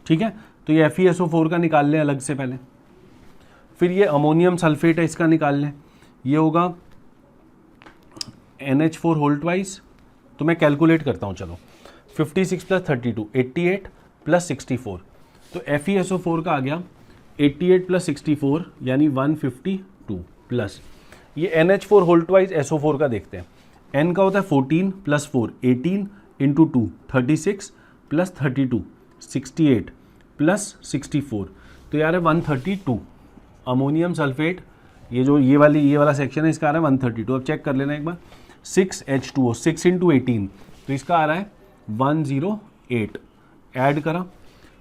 ठीक है। तो ये FeSO4 का निकाल लें अलग से पहले, फिर ये अमोनियम सल्फेट है इसका निकाल लें, ये होगा NH4 होल ट्वाइस, तो मैं कैलकुलेट करता हूँ, चलो 56 प्लस 32 88 प्लस 64, तो FeSO4 का आ गया 88 प्लस 64 यानी 152 प्लस ये NH4 होल ट्वाइस SO4 का देखते हैं, N का होता है 14 प्लस 4 18 इंटू 2 36 प्लस 32 68 प्लस 64, तो यार है 132। अमोनियम सल्फेट ये वाला सेक्शन है, इसका आ रहा है 132। अब चेक कर लेना एक बार, 6H2O 6 इंटू 18, तो इसका आ रहा है 108, ऐड करा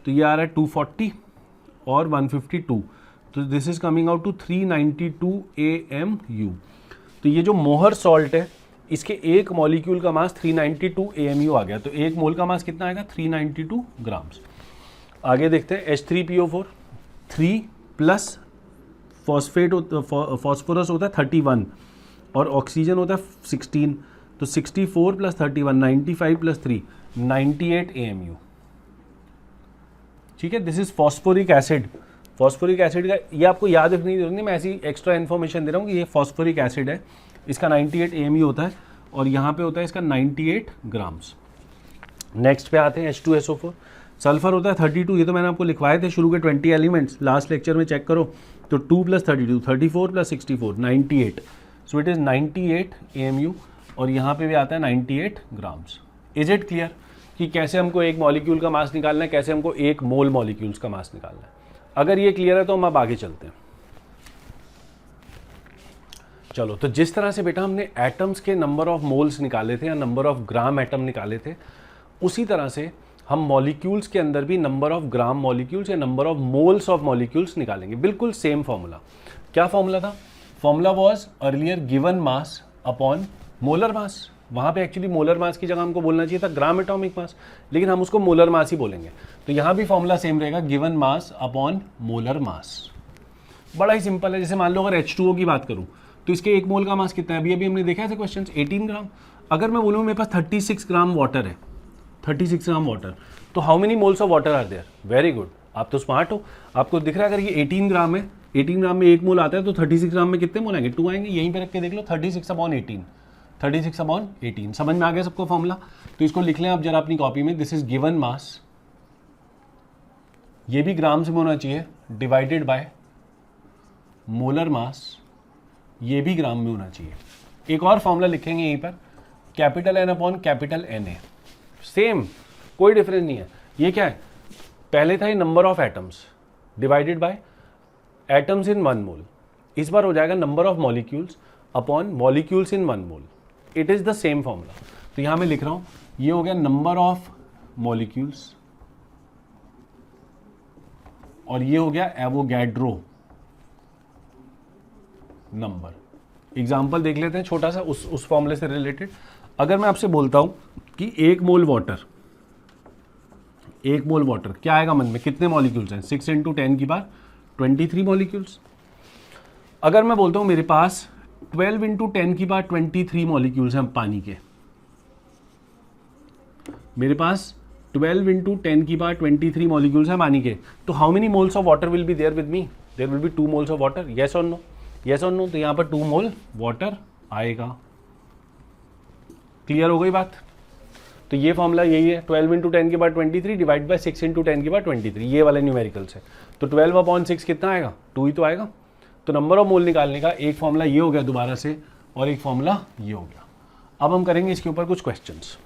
तो ये आ रहा है 240 और 152, तो this is coming out to 392 AMU। तो ये जो मोहर सॉल्ट है इसके एक मॉलिक्यूल का मास 392 AMU आ गया, तो एक मोल का मास कितना आएगा 392 ग्राम्स। आगे देखते हैं H3PO4, 3 प्लस फॉस्फोरस होता है 31 और ऑक्सीजन होता है 16, तो 64 प्लस 31 95 प्लस 3 98 AMU, ठीक है। This is phosphoric acid. Phosphoric acid का ये आपको याद रखने की जरूरत नहीं, मैं ऐसी एक्स्ट्रा इन्फॉर्मेशन दे रहा हूँ कि ये फॉस्फोरिक एसिड है, इसका 98 AMU होता है और यहाँ पे होता है इसका 98 ग्राम्स। नेक्स्ट पे आते हैं H2SO4, सल्फर होता है 32, ये तो मैंने आपको लिखवाए थे शुरू के 20 एलिमेंट्स, लास्ट लेक्चर में चेक करो, तो 2 plus 32 34 plus 64 98, so it is 98 AMU और यहाँ पे भी आता है 98 ग्राम्स। इज इट क्लियर कि कैसे हमको एक मॉलिक्यूल का मास निकालना है, कैसे हमको एक मोल मॉलिक्यूल्स का मास निकालना है? अगर ये क्लियर है तो हम अब आगे चलते हैं। चलो, तो जिस तरह से बेटा हमने एटम्स के नंबर ऑफ मोल्स निकाले थे या नंबर ऑफ ग्राम एटम निकाले थे, उसी तरह से हम मॉलिक्यूल्स के अंदर भी नंबर ऑफ ग्राम मॉलिक्यूल्स या number of moles of molecules निकालेंगे। बिल्कुल सेम फॉर्मूला। क्या फॉर्मूला था? Formula was earlier given mass upon molar मास। वहाँ पे एक्चुअली मोलर मास की जगह हमको बोलना चाहिए था ग्राम एटॉमिक मास, लेकिन हम उसको मोलर मास ही बोलेंगे। तो यहाँ भी फॉर्मूला सेम रहेगा, गिवन मास अपॉन मोलर मास। बड़ा ही सिंपल है। जैसे मान लो अगर H2O की बात करूँ तो इसके एक मोल का मास कितना है? अभी हमने देखा है क्वेश्चन, 18 ग्राम। अगर मैं बोलूँ मेरे पास 36 ग्राम वाटर है, 36 ग्राम वाटर, तो how many moles of water are there? Very good, आप तो स्मार्ट हो, आपको दिख रहा है अगर ये 18 ग्राम है, 18 ग्राम में एक मोल आता है, तो 36 ग्राम में कितने मोल आएंगे? 2 आएंगे। यहीं पे रख के देख लो, 36/18, 36/18। समझ में आ गया सबको फॉर्मूला? तो इसको लिख लें आप जरा अपनी कॉपी में, दिस इज गिवन मास, ये भी ग्राम्स में होना चाहिए, डिवाइडेड बाय मोलर मास, ये भी ग्राम में होना चाहिए। एक और फॉर्मूला लिखेंगे यहीं पर, capital N upon capital Na, same, कोई डिफरेंस नहीं है। ये क्या है? पहले था ये number of atoms divided by atoms in 1 मोल, इस बार हो जाएगा number of molecules upon molecules in 1 mole. It is the same formula. तो यहां मैं लिख रहा हूं, ये हो गया नंबर ऑफ मॉलिक्यूल्स और ये हो गया एवोगैड्रो नंबर। एग्जाम्पल देख लेते हैं छोटा सा उस फॉर्मूले से रिलेटेड। अगर मैं आपसे बोलता हूं कि एक मोल वाटर क्या आएगा मन में? कितने मॉलिक्यूल्स हैं? 6 × 10 की पावर 23 मॉलिक्यूल्स। अगर मैं बोलता हूं मेरे पास 12 × 10 की पावर 23 मॉलिक्यूल्स हैं पानी के, मेरे पास 12 × 10 की पावर 23 मॉलिक्यूल्स हैं पानी के, तो how many moles of water will be there with me? There will be 2 moles of water. Yes और नो? येस और नो? तो यहां पर 2 मोल वाटर आएगा। क्लियर हो गई बात? तो ये फॉर्मूला यही है, 12 × 10 की पावर 23 डिवाइड बाय 6 × 10 की पावर 23, ये वाले न्यूमेरिकल्स है। तो 12/6 कितना आएगा? 2 ही तो आएगा। तो नंबर ऑफ मोल निकालने का एक फॉर्मूला ये हो गया दोबारा से, और एक फॉर्मूला ये हो गया। अब हम करेंगे इसके ऊपर कुछ क्वेश्चंस।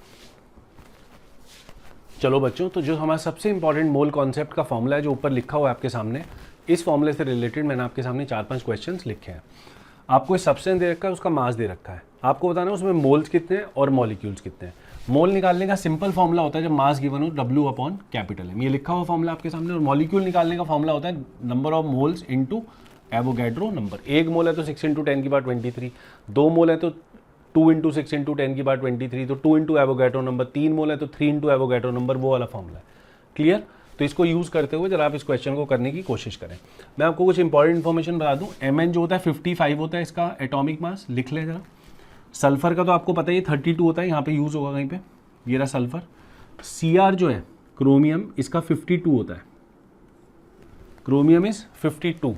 चलो बच्चों, तो जो हमारा सबसे इंपॉर्टेंट मोल कॉन्सेप्ट का फॉर्मूला है जो ऊपर लिखा हुआ है आपके सामने, इस फॉर्मूले से रिलेटेड मैंने आपके सामने 4-5 क्वेश्चंस लिखे हैं। आपको इस सब्सटेंस दे रखा है, उसका मास दे रखा है, आपको बताना है उसमें मोल्स कितने हैं और मॉलिक्यूल्स कितने हैं। मोल निकालने का सिंपल फॉर्मूला होता है जब मास गिवन हो W/M, ये लिखा हुआ फॉर्मूला आपके सामने। और मॉलिक्यूल निकालने का फॉर्मूला होता है number of moles into Avogadro number. 1 मोल है तो 6 × 10 की पावर 23, 2 मोल है तो 2 × 6 × 10 की पावर 23, तो 2 × एवोगैड्रो नंबर, 3 मोल है तो 3 × एवोगैड्रो नंबर, वो वाला फॉर्मूला है। क्लियर? तो इसको यूज़ करते हुए जरा आप इस क्वेश्चन को करने की कोशिश करें। मैं आपको कुछ इंपॉर्टेंट इन्फॉर्मेशन बता दूं। Mn जो होता है 55 होता है इसका एटॉमिक मास, लिख लें जरा। सल्फर का तो आपको पता ही 32 होता है, यहाँ पे यूज़ होगा कहीं पे, ये रहा सल्फर। Cr जो है क्रोमियम, इसका 52 होता है, क्रोमियम इज 52।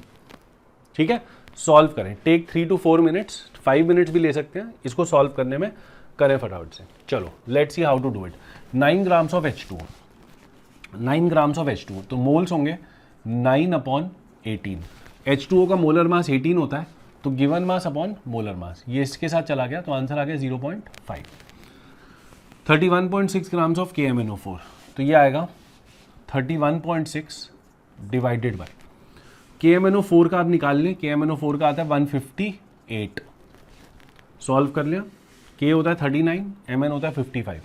ठीक है, सॉल्व करें, टेक 3 to 4 मिनट्स, 5 मिनट्स भी ले सकते हैं इसको सॉल्व करने में, करें फटाफट से। चलो let's see how to do it. 9 grams of H2, 9 grams of H2, तो मोल्स होंगे 9/18। H2O का मोलर मास 18 होता है, तो given mass upon molar mass, ये इसके साथ चला गया तो आंसर आ गया 0.5। 31.6 ग्राम्स ऑफ KMnO4, तो ये आएगा 31.6 डिवाइडेड बाय KMnO4 का आप निकाल लें, KMnO4 का आता है 158, सॉल्व कर लिया। K होता है 39, Mn होता है 55,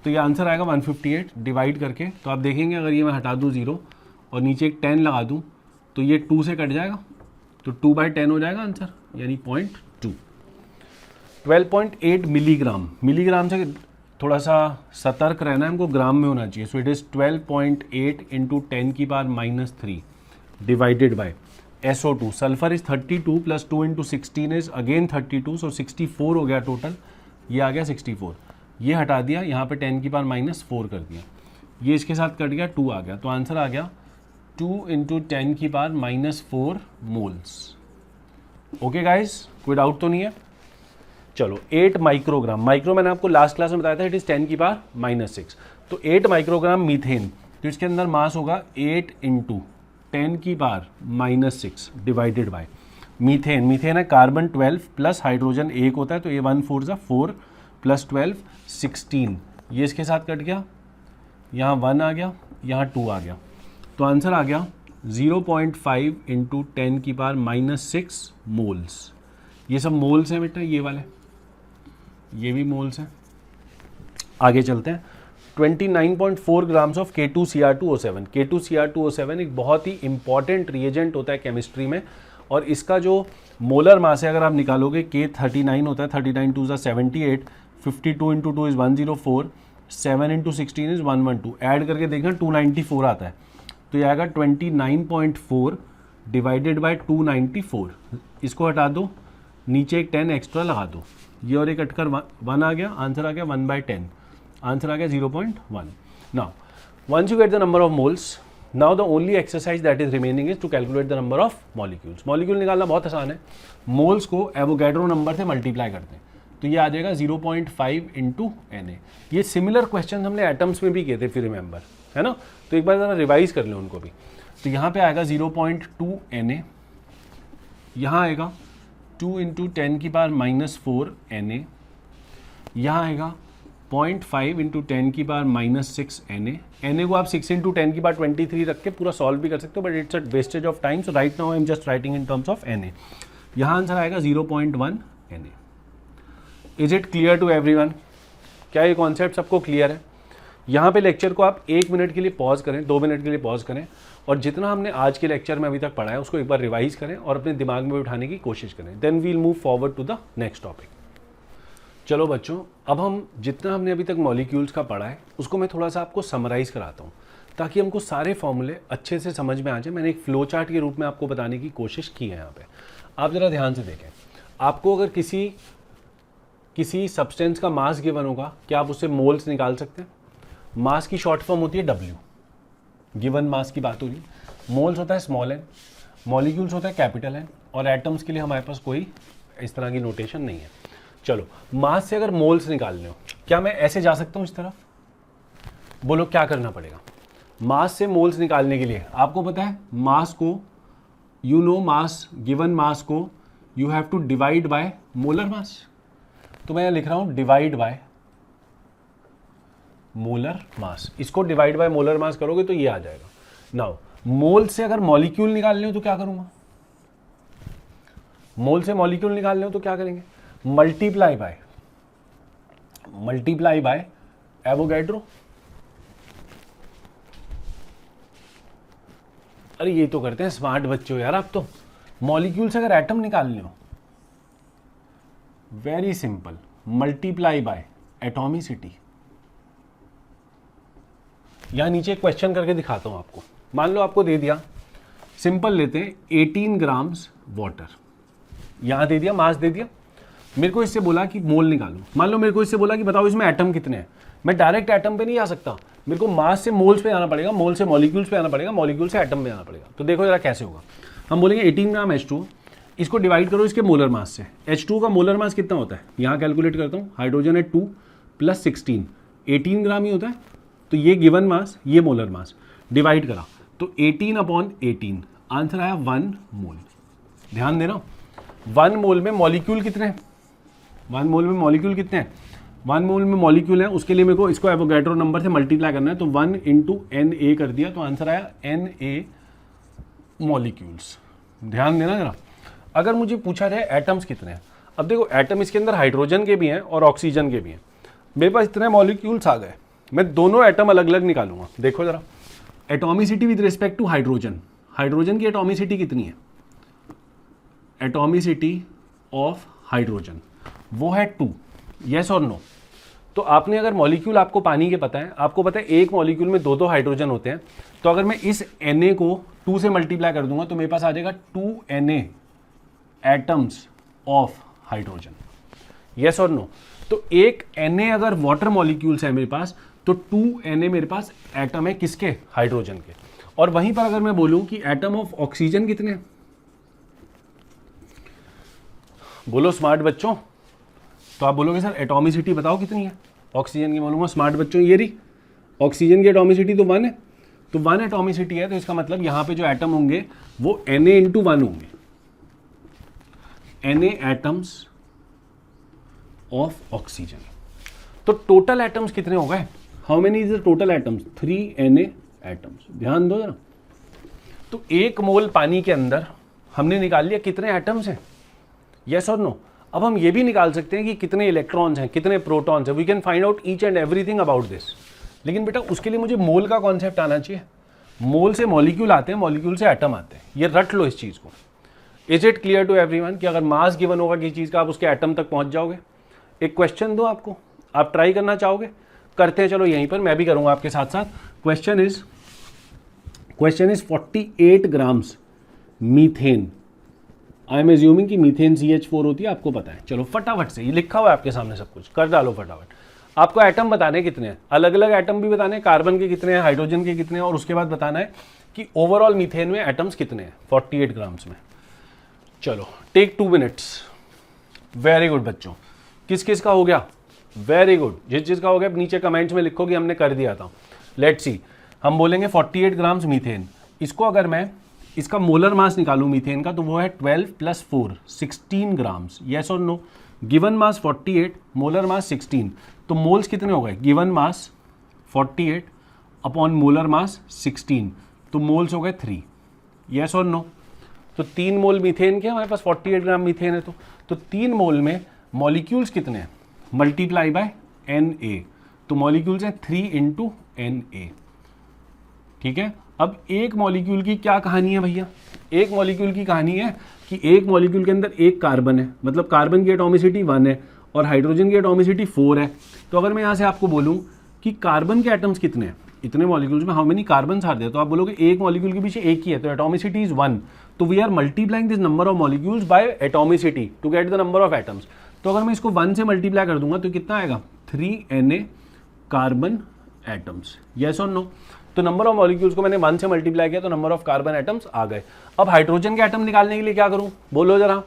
तो ये आंसर आएगा 158 डिवाइड करके। तो आप देखेंगे अगर ये मैं हटा दूँ 0 और नीचे एक 10 लगा दूँ तो ये 2 से कट जाएगा, तो 2/10 हो जाएगा आंसर, यानी 0.2। 12.8 मिलीग्राम, मिलीग्राम से थोड़ा सा सतर्क रहना है हमको, ग्राम में होना चाहिए। So it is 12.8 into 10⁻³ divided by SO2, sulphur is 32 plus 2 into 16 is again 32, सो 64 हो गया टोटल, ये आ गया 64। ये हटा दिया, यहाँ पे 10⁻⁴ कर दिया, ये इसके साथ कट गया, 2 आ गया, तो आंसर आ गया 2 इंटू 10⁻⁴ मोल्स। ओके गाइज, कोई डाउट तो नहीं है? चलो 8 माइक्रोग्राम, माइक्रो मैंने आपको लास्ट क्लास में बताया था, इट इज़ 10⁻⁻⁶, तो 8 माइक्रोग्राम मीथेन, तो इसके अंदर मास होगा 8 into 10⁻⁻⁶ divided by methane, methane है कार्बन 12 प्लस हाइड्रोजन 1 होता है, तो ये 1 4 4 प्लस 12 16, ये इसके साथ कट गया, यहाँ 1 आ गया, यहाँ 2 आ गया, तो आंसर आ गया 0.5 इंटू 10⁻⁻⁶ मोल्स। ये सब मोल्स हैं बेटा, ये वाले, ये भी मोल्स हैं। आगे चलते हैं। 29.4 ग्राम्स ऑफ K2Cr2O7, K2Cr2O7 एक बहुत ही इंपॉर्टेंट रिएजेंट होता है केमिस्ट्री में, और इसका जो मोलर मास है अगर आप निकालोगे, K39 होता है, 39 2 78, 52 into 2 is 104, 7 into 16 is 112, add करके देखना 294 आता है, तो ये आएगा 29.4 डिवाइडेड बाय 294, इसको हटा दो, नीचे एक 10 एक्स्ट्रा लगा दो, ये और एक कटकर 1 आ गया, आंसर आ गया 1/10, आंसर आ गया 0.1। Now once you get the number of moles, now the only exercise that is remaining is to calculate the number of molecules. Molecule निकालना बहुत आसान है, मोल्स को एवोगैड्रो नंबर से मल्टीप्लाई करते हैं, तो ये आ जाएगा 0.5 इंटू Na। ये सिमिलर क्वेश्चन हमने एटम्स में भी किए थे, फिर रिमेंबर है ना, तो एक बार ज़रा रिवाइज कर लें उनको भी। तो यहाँ पे आएगा 0.2 Na, यहाँ आएगा 2 इंटू 10⁻⁴ Na, यहाँ आएगा 0.5 इंटू 10⁻�6 Na। Na को आप 6 इंटू 10⁻23 रख के पूरा सॉल्व भी कर सकते हो, but it's a wastage of time, so right now I am just writing in terms of Na। यहाँ आंसर आएगा 0.1 Na। Is it clear to everyone? क्या ये कॉन्सेप्ट सबको क्लियर है? यहाँ पे लेक्चर को आप 1 मिनट के लिए पॉज करें, 2 मिनट के लिए पॉज करें, और जितना हमने आज के लेक्चर में अभी तक पढ़ा है उसको एक बार रिवाइज करें और अपने दिमाग में उठाने की कोशिश करें, then we'll move forward to the next topic. चलो बच्चों, अब हम जितना हमने अभी तक मॉलिक्यूल्स का पढ़ा है उसको मैं थोड़ा सा आपको समराइज़ कराता हूँ, ताकि हमको सारे फॉर्मूले अच्छे से समझ में आ जाए। मैंने एक फ्लो चार्ट के रूप में आपको बताने की कोशिश की है यहाँ पे। आप ज़रा ध्यान से देखें, आपको अगर किसी सब्सटेंस का मास गिवन होगा, क्या आप उससे मोल्स निकाल सकते हैं? मास की शॉर्ट फॉर्म होती है W, गिवन मास की बात हो रही। मोल्स होता है स्मॉल n, मॉलिक्यूल्स होता है कैपिटल N, और एटम्स के लिए हमारे पास कोई इस तरह की नोटेशन नहीं है। चलो, मास से अगर मोल्स निकालने हो, क्या मैं ऐसे जा सकता हूँ इस तरफ? बोलो क्या करना पड़ेगा? मास से मोल्स निकालने के लिए आपको पता है मास को, you know mass, given mass को you have to divide by molar mass. तो मैं लिख रहा हूँ डिवाइड बाय मोलर मास, इसको डिवाइड बाय मोलर मास करोगे तो ये आ जाएगा। नाउ मोल से अगर मॉलिक्यूल निकालने हो तो क्या करूंगा? मोल से मॉलिक्यूल निकालने हो तो क्या करेंगे? Multiply by Avogadro. अरे ये तो करते हैं स्मार्ट बच्चे हो यार आप तो। मॉलिक्यूल से अगर एटम निकालने हो, very simple, multiply by atomicity. यहाँ नीचे एक क्वेश्चन करके दिखाता हूँ आपको। मान लो आपको दे दिया, सिंपल लेते हैं 18 ग्राम्स वाटर, यहाँ दे दिया, मास दे दिया, मेरे को इससे बोला कि मोल निकालो। मान लो मेरे को इससे बोला कि बताओ इसमें एटम कितने हैं, मैं डायरेक्ट एटम पे नहीं आ सकता, मेरे को मास से मोल्स पे आना पड़ेगा, मोल से मॉलिक्यूल्स पे आना पड़ेगा, मॉलिक्यूल से एटम पे आना पड़ेगा। तो देखो जरा कैसे होगा। हम बोलेंगे 18 ग्राम H2, इसको डिवाइड करो इसके मोलर मास से। H2 का मोलर मास कितना होता है, यहाँ कैलकुलेट करता हूँ, हाइड्रोजन है 2 + 16, 18 ग्राम ही होता है। तो ये गिवन मास, ये मोलर मास, डिवाइड करा तो 18/18, आंसर आया 1 मोल। ध्यान देना, 1 मोल में मॉलिक्यूल कितने हैं, 1 मोल में मॉलिक्यूल कितने हैं, 1 मोल में मॉलिक्यूल है, उसके लिए मेरे को इसको एवोगैड्रो नंबर से मल्टीप्लाई करना है। तो 1 × Na कर दिया, तो आंसर आया Na मॉलिक्यूल्स। ध्यान देना जरा। अगर मुझे पूछा जाए एटम्स कितने हैं, अब देखो एटम इसके अंदर हाइड्रोजन के भी हैं और ऑक्सीजन के भी हैं। मेरे पास इतने मॉलिक्यूल्स आ गए, मैं दोनों एटम अलग अलग निकालूंगा। देखो जरा, atomicity with respect to hydrogen, hydrogen की एटॉमिसिटी कितनी है, एटॉमिसिटी ऑफ हाइड्रोजन वो है 2, येस और नो। तो आपने अगर मॉलिक्यूल आपको पानी के पता है, आपको पता है एक मॉलिक्यूल में 2-2 हाइड्रोजन होते हैं, तो अगर मैं इस Na को 2 से मल्टीप्लाई कर दूंगा तो मेरे पास आ जाएगा 2Na atoms of hydrogen, yes और नो। तो एक Na अगर वाटर मॉलिक्यूल्स है मेरे पास, तो 2Na मेरे पास एटम है किसके, हाइड्रोजन के। और वहीं पर अगर मैं बोलूं कि एटम ऑफ ऑक्सीजन कितने हैं, बोलो स्मार्ट बच्चों, तो आप बोलोगे सर एटॉमिसिटी बताओ कितनी है ऑक्सीजन की। बोलूंगा स्मार्ट बच्चों ये रही, ऑक्सीजन की एटॉमिसिटी तो 1 है, तो 1 एटॉमिसिटी है, तो इसका मतलब यहां पे जो एटम होंगे वो Na × 1 होंगे, Na एटम्स ऑफ ऑक्सीजन। तो टोटल एटम्स कितने हो गए, how many is the total atoms, 3Na atoms. ध्यान दो जरा। तो 1 मोल पानी के अंदर हमने निकाल लिया कितने एटम्स हैं, यस और नो। अब हम ये भी निकाल सकते हैं कि कितने इलेक्ट्रॉन्स हैं, कितने प्रोटॉन्स हैं, we can find out each and everything about this. लेकिन बेटा उसके लिए मुझे मोल का कॉन्सेप्ट आना चाहिए। मोल से मॉलिक्यूल आते हैं, मॉलिक्यूल से एटम आते हैं, ये रट लो इस चीज़ को। Is it clear to everyone कि अगर मास गिवन होगा किसी चीज़ का, आप उसके एटम तक पहुंच जाओगे। एक क्वेश्चन दो आपको, आप ट्राई करना चाहोगे, करते हैं चलो यहीं पर, मैं भी करूँगा आपके साथ साथ। Question is 48 grams methane. I am assuming कि मीथेन CH4 होती है, आपको पता है। चलो फटाफट से, ये लिखा हुआ है आपके सामने, सब कुछ कर डालो फटाफट। आपको एटम बताने कितने हैं, अलग अलग एटम भी बताने हैं, कार्बन के कितने हैं, हाइड्रोजन के कितने हैं, और उसके बाद बताना है कि ओवरऑल मीथेन में एटम्स कितने हैं 48 ग्राम्स में। चलो टेक 2 मिनट्स। वेरी गुड बच्चों, किस किस का हो गया, वेरी गुड। जिस जिस का हो गया नीचे कमेंट्स में लिखो कि हमने कर दिया था। लेट्स सी, हम बोलेंगे 48 ग्राम्स मीथेन। इसको अगर मैं इसका मोलर मास निकालूं मीथेन का, तो वो है 12 + 4 16 ग्राम्स, येस और नो। गिवन मास 48, मोलर मास 16, तो मोल्स कितने हो गए, given mass 48 upon molar mass 16, तो मोल्स हो गए 3, येस और नो। तो 3 मोल मीथेन के, हमारे पास 48 ग्राम मीथेन है, तो 3 मोल में मॉलिक्यूल्स कितने हैं, मल्टीप्लाई बाय Na, तो मॉलिक्यूल्स हैं 3 × Na। ठीक है। अब एक मॉलिक्यूल की क्या कहानी है भैया, एक मॉलिक्यूल की कहानी है कि एक मॉलिक्यूल के अंदर एक कार्बन है, मतलब कार्बन की एटॉमिसिटी 1 है और हाइड्रोजन की एटॉमिसिटी 4 है। तो अगर मैं यहाँ से आपको बोलूँ कि कार्बन के एटम्स कितने हैं, इतने मॉलिक्यूल्स में how many carbon are there, तो आप बोलोगे एक मॉलिक्यूल के पीछे एक ही है, तो एटॉमिसिटी इज 1। तो we are multiplying this number of molecules by atomicity to get the number of atoms. तो अगर मैं इसको 1 से मल्टीप्लाई कर दूंगा तो कितना आएगा, 3Na कार्बन एटम्स, येस और नो। तो नंबर ऑफ मॉलिक्यूल्स को मैंने 1 से मल्टीप्लाई किया, तो नंबर ऑफ कार्बन एटम्स आ गए। अब हाइड्रोजन के एटम निकालने के लिए क्या करूं, बोलो जरा,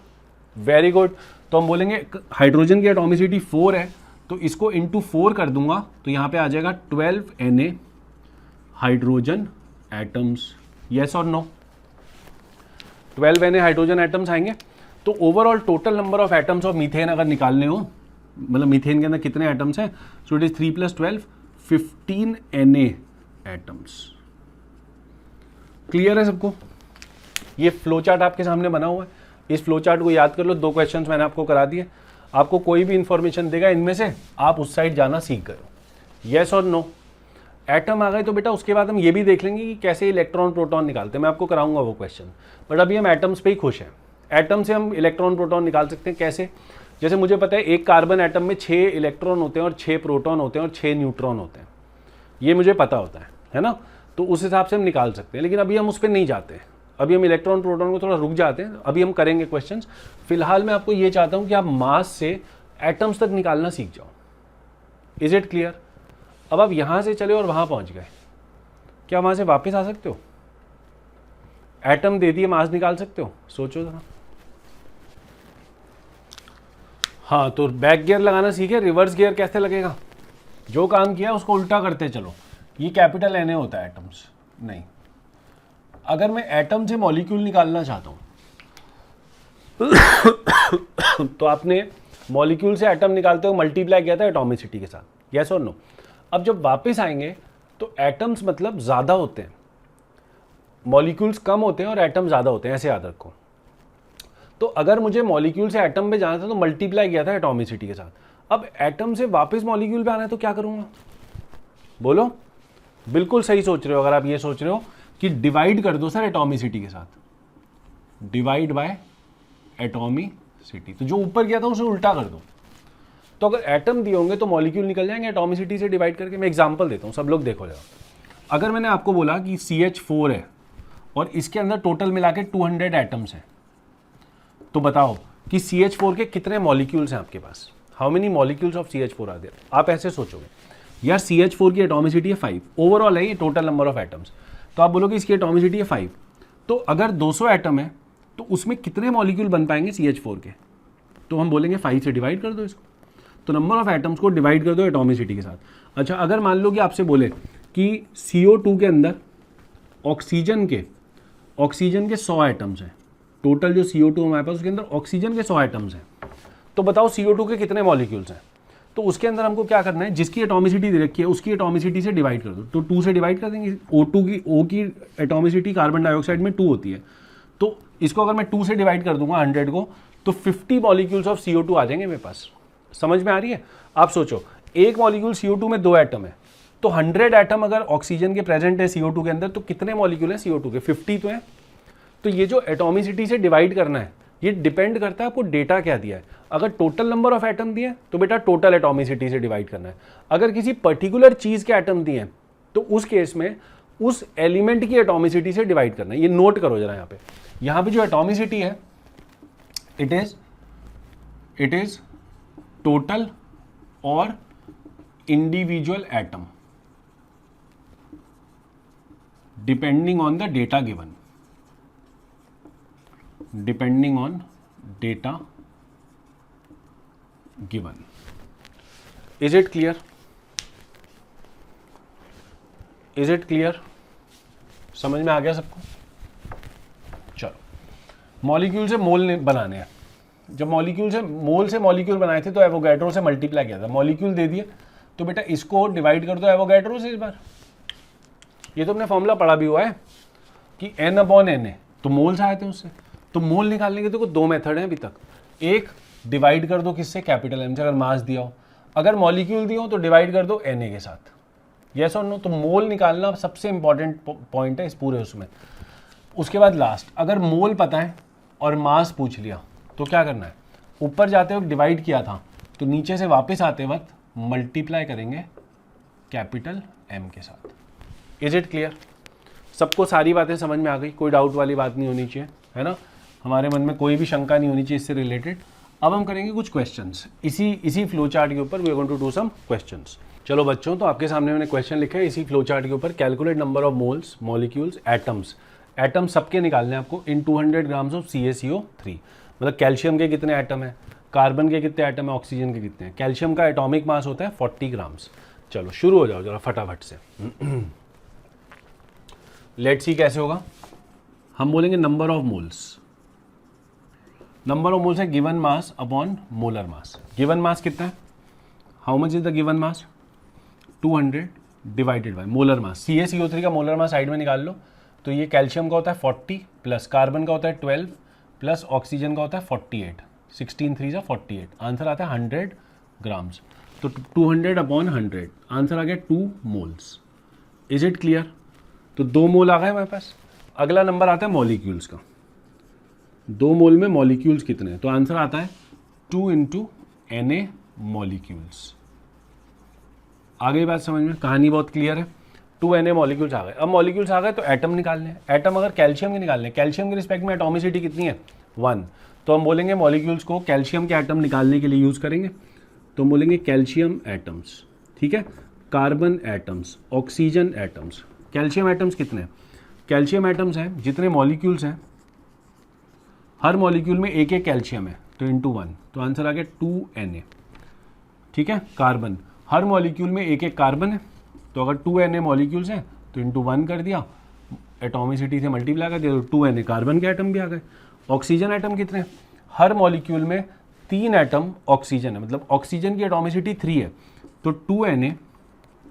वेरी गुड। तो हम बोलेंगे हाइड्रोजन की एटॉमिसिटी 4 है, तो इसको इंटू 4 कर दूंगा, तो यहाँ पे आ जाएगा 12Na हाइड्रोजन एटम्स, येस और नो। 12Na हाइड्रोजन एटम्स आएंगे। तो overall total number of atoms of methane अगर निकालने हो, मतलब मीथेन के अंदर कितने एटम्स हैं, सो it is 3 + 12 15Na atoms. Clear है सबको। ये फ्लो चार्ट आपके सामने बना हुआ है, इस फ्लो चार्ट को याद कर लो। 2 क्वेश्चंस मैंने आपको करा दिए। आपको कोई भी इंफॉर्मेशन देगा इनमें से, आप उस साइड जाना सीख गए हो, येस और नो। एटम आ गए तो बेटा उसके बाद हम ये भी देख लेंगे कि कैसे इलेक्ट्रॉन प्रोटॉन निकालते हैं, मैं आपको कराऊंगा वो क्वेश्चन। बट अभी हम एटम्स पे ही खुश हैं। एटम से हम इलेक्ट्रॉन प्रोटॉन निकाल सकते हैं कैसे, जैसे मुझे पता है एक कार्बन एटम में 6 इलेक्ट्रॉन होते हैं और 6 प्रोटॉन होते हैं और 6 न्यूट्रॉन होते हैं, ये मुझे पता होता है। है ना, तो उस हिसाब से हम निकाल सकते हैं, लेकिन अभी हम उस पर नहीं जाते हैं, अभी हम इलेक्ट्रॉन प्रोटॉन को थोड़ा रुक जाते हैं, अभी हम करेंगे क्वेश्चंस। फिलहाल मैं आपको ये चाहता हूं कि आप मास से एटम्स तक निकालना सीख जाओ। Is it clear? अब आप यहां से चले और वहां पहुंच गए, क्या वहां से वापस आ सकते हो? एटम दे दिए, मास निकाल सकते हो? सोचो जरा। हाँ, तो बैक गियर लगाना सीखे, रिवर्स गियर कैसे लगेगा? जो काम किया उसको उल्टा करते चलो। ये कैपिटल एन ए होता है एटम्स, नहीं। अगर मैं एटम से मॉलिक्यूल निकालना चाहता हूं तो आपने मॉलिक्यूल से एटम निकालते हो मल्टीप्लाई किया था एटॉमिसिटी के साथ, यस और नो? अब जब वापस आएंगे तो एटम्स मतलब ज़्यादा होते हैं, मॉलिक्यूल्स कम होते हैं और एटम ज़्यादा होते हैं, ऐसे याद रखो। तो अगर मुझे मॉलिक्यूल से एटम में जाना था तो मल्टीप्लाई किया था एटॉमिसिटी के साथ, अब एटम से वापस मॉलिक्यूल पे आना है तो क्या करूँगा? बोलो। बिल्कुल सही सोच रहे हो अगर आप ये सोच रहे हो कि डिवाइड कर दो सर एटॉमिसिटी के साथ, डिवाइड बाय एटॉमिसिटी, तो जो ऊपर गया था उसे उल्टा कर दो। तो अगर एटम दिए होंगे तो मॉलिक्यूल निकल जाएंगे एटॉमिसिटी से डिवाइड करके। मैं एग्जांपल देता हूँ, सब लोग देखो जरा। अगर मैंने आपको बोला कि CH4 है और इसके अंदर टोटल मिला के 200 एटम्स हैं, तो बताओ कि CH4 के कितने मॉलिक्यूल्स हैं आपके पास? How many molecules of CH4 are there? आप ऐसे सोचोगे यार CH4 की एटॉमिसिटी है 5, ओवरऑल है ये टोटल नंबर ऑफ एटम्स, तो आप बोलोगे इसकी एटॉमिसिटी है 5, तो अगर 200 एटम है तो उसमें कितने मॉलिक्यूल बन पाएंगे CH4 के? तो हम बोलेंगे 5 से डिवाइड कर दो इसको, तो नंबर ऑफ एटम्स को डिवाइड कर दो एटॉमिसिटी के साथ। अच्छा, अगर मान लो कि आपसे बोले कि CO2 के अंदर ऑक्सीजन के 100 एटम्स हैं, टोटल जो CO2 हमारे पास उसके अंदर ऑक्सीजन के 100 एटम्स हैं, तो बताओ CO2 के कितने मॉलिक्यूल्स हैं? तो उसके अंदर हमको क्या करना है, जिसकी एटॉमिसिटी दे रखी है उसकी एटॉमिसिटी से डिवाइड कर दो, तो 2 से डिवाइड कर देंगे। O की एटॉमिसिटी कार्बन डाइऑक्साइड में 2 होती है, तो इसको अगर मैं 2 से डिवाइड कर दूंगा 100 को, तो 50 मॉलिक्यूल्स ऑफ CO2 आ जाएंगे मेरे पास। समझ में आ रही है? आप सोचो, एक मॉलिक्यूल CO2 में 2 एटम है, तो 100 एटम अगर ऑक्सीजन के प्रेजेंट है CO2 के अंदर, तो कितने मॉलिक्यूल है CO2 के? 50 तो है। तो ये जो एटॉमिसिटी से डिवाइड करना है ये डिपेंड करता है आपको डेटा क्या दिया है। अगर टोटल नंबर ऑफ एटम दिए तो बेटा टोटल एटॉमिसिटी से डिवाइड करना है। अगर किसी पर्टिकुलर चीज के एटम दिए तो उस केस में उस एलिमेंट की एटॉमिसिटी से डिवाइड करना है। ये नोट करो जरा, यहाँ पे जो एटॉमिसिटी है इट इज टोटल और individual atom depending on the data given, depending on data given. Is it clear? Is it clear? समझ में आ गया सबको? चलो, मॉलिक्यूल से मोल बनाने हैं। जब मॉलिक्यूल से मॉलिक्यूल बनाए थे तो एवोगैड्रो से मल्टीप्लाई किया था, मॉलिक्यूल दे दिए तो बेटा इसको डिवाइड कर दो एवोगैड्रो से इस बार। ये तो अपने फॉर्मूला पढ़ा भी हुआ है कि N/Na, तो मोल्स आए थे उससे। तो मोल निकालने के तो 2 मेथड हैं अभी तक। एक, डिवाइड कर दो किससे? कैपिटल M से, अगर मास दिया हो। अगर मॉलिक्यूल दिया हो तो डिवाइड कर दो Na के साथ। यस और नो? तो मोल निकालना सबसे इंपॉर्टेंट पॉइंट है इस पूरे उसमें। उसके बाद लास्ट, अगर मोल पता है और मास पूछ लिया तो क्या करना है? ऊपर जाते वक्त डिवाइड किया था तो नीचे से वापस आते वक्त मल्टीप्लाई करेंगे कैपिटल M के साथ। Is it clear? सबको सारी बातें समझ में आ गई? कोई डाउट वाली बात नहीं होनी चाहिए, है ना? हमारे मन में कोई भी शंका नहीं होनी चाहिए इससे रिलेटेड। अब हम करेंगे कुछ क्वेश्चंस इसी फ्लो चार्ट के ऊपर। We are going to do some questions. चलो बच्चों, तो आपके सामने मैंने क्वेश्चन लिखे हैं इसी फ्लो चार्ट के ऊपर। Calculate number of moles, molecules, atoms. Atom सबके निकालने हैं आपको इन 200 ग्राम्स ऑफ CaCO3। मतलब कैल्शियम के कितने एटम है, कार्बन के कितने एटम है, ऑक्सीजन के कितने हैं। कैल्शियम का एटॉमिक मास होता है 40 ग्राम्स। चलो शुरू हो जाओ जरा फटाफट से। लेट्स सी कैसे होगा। हम बोलेंगे number of moles. Number of moles है given mass upon molar mass. Given mass कितना है? How much is the given mass? 200 divided by molar mass. CaCO3 का मोलर मास साइड में निकाल लो। तो ये कैल्शियम का होता है 40 प्लस कार्बन का होता है 12 प्लस ऑक्सीजन का होता है 48। 16 3 जा 48। आंसर आता है 100 ग्राम्स। तो 200 अपॉन 100 आंसर आ गया 2 मोल्स। Is it clear? तो 2 मोल आ गए हमारे पास। अगला नंबर आता है मॉलिक्यूल्स का। 2 मोल में मॉलिक्यूल्स कितने हैं? तो आंसर आता है 2 × Na मॉलिक्यूल्स। आ गई बात समझ में? कहानी बहुत क्लियर है। 2Na मॉलिक्यूल्स आ गए। अब मॉलिक्यूल्स आ गए तो एटम निकालने हैं। एटम अगर कैल्शियम के निकालने हैं, कैल्शियम के रिस्पेक्ट में एटॉमिसिटी कितनी है 1, तो हम बोलेंगे मॉलिक्यूल्स को कैल्शियम के एटम निकालने के लिए यूज़ करेंगे, तो हम बोलेंगे कैल्शियम एटम्स, ठीक है, carbon atoms, oxygen atoms. Calcium atoms कितने हैं, कैल्शियम एटम्स हैं जितने मॉलिक्यूल्स हैं, हर मॉलिक्यूल में एक एक कैल्शियम है, तो इंटू 1, तो आंसर आ गया 2Na, ठीक है। कार्बन, हर मॉलिक्यूल में एक एक कार्बन है, तो अगर 2Na मॉलिक्यूल्स हैं तो इंटू 1 कर दिया, एटॉमिसिटी से मल्टीप्लाई कर दिया, तो 2Na कार्बन के एटम भी आ गए। ऑक्सीजन एटम कितने हैं, हर मॉलिक्यूल में 3 एटम ऑक्सीजन है, मतलब ऑक्सीजन की एटॉमिसिटी 3 है, तो 2Na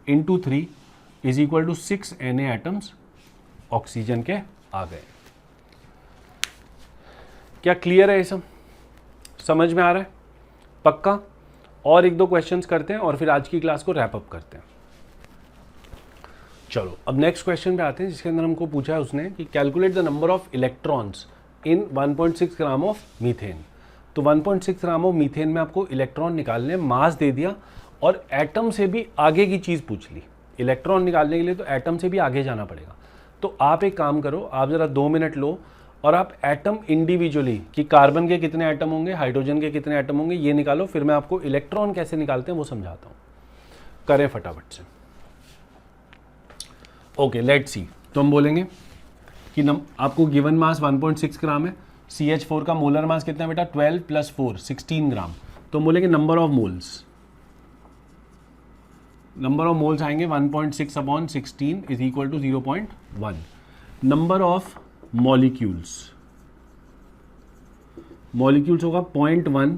into 3 is equal to 6Na atoms oxygen के आ गए। क्या क्लियर है, ये सब समझ में आ रहा है पक्का? और एक दो क्वेश्चंस करते हैं और फिर आज की क्लास को रैप अप करते हैं। चलो अब नेक्स्ट क्वेश्चन पे आते हैं, जिसके अंदर हमको पूछा है उसने कि calculate the number of electrons in 1.6 gram of methane. तो 1.6 ग्राम ऑफ मीथेन में आपको इलेक्ट्रॉन निकालने, मास दे दिया और एटम से भी आगे की चीज़ पूछ ली। इलेक्ट्रॉन निकालने के लिए तो एटम से भी आगे जाना पड़ेगा। तो आप एक काम करो, आप ज़रा 2 मिनट लो और आप एटम इंडिविजुअली कि कार्बन के कितने एटम होंगे, हाइड्रोजन के कितने एटम होंगे, ये निकालो, फिर मैं आपको इलेक्ट्रॉन कैसे निकालते हैं वो समझाता हूँ। करें फटाफट से। Okay, let's see. तो हम बोलेंगे कि आपको गिवन मास 1.6 ग्राम है, CH4 का मोलर मास कितना है बेटा 12 + 4 16 ग्राम। तो हम बोलेंगे number of moles, number of moles आएंगे 1.6/16 is equal to 0.1। Number of molecules, molecules होगा 0.1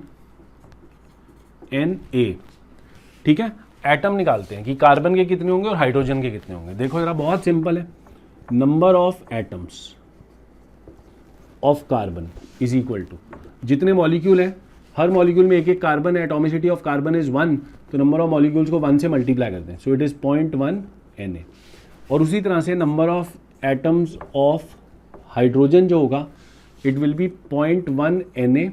Na, ठीक है। एटम निकालते हैं कि कार्बन के कितने होंगे और हाइड्रोजन के कितने होंगे। देखो जरा, बहुत सिंपल है। Number of atoms of carbon is equal to, जितने मॉलिक्यूल है हर मॉलिक्यूल में एक एक कार्बन है, एटॉमिसिटी ऑफ कार्बन इज 1, तो नंबर ऑफ मॉलिक्यूल्स को 1 से मल्टीप्लाई करते हैं, सो इट इज 0.1 Na। और उसी तरह से number of atoms of hydrogen जो होगा it will be 0.1 Na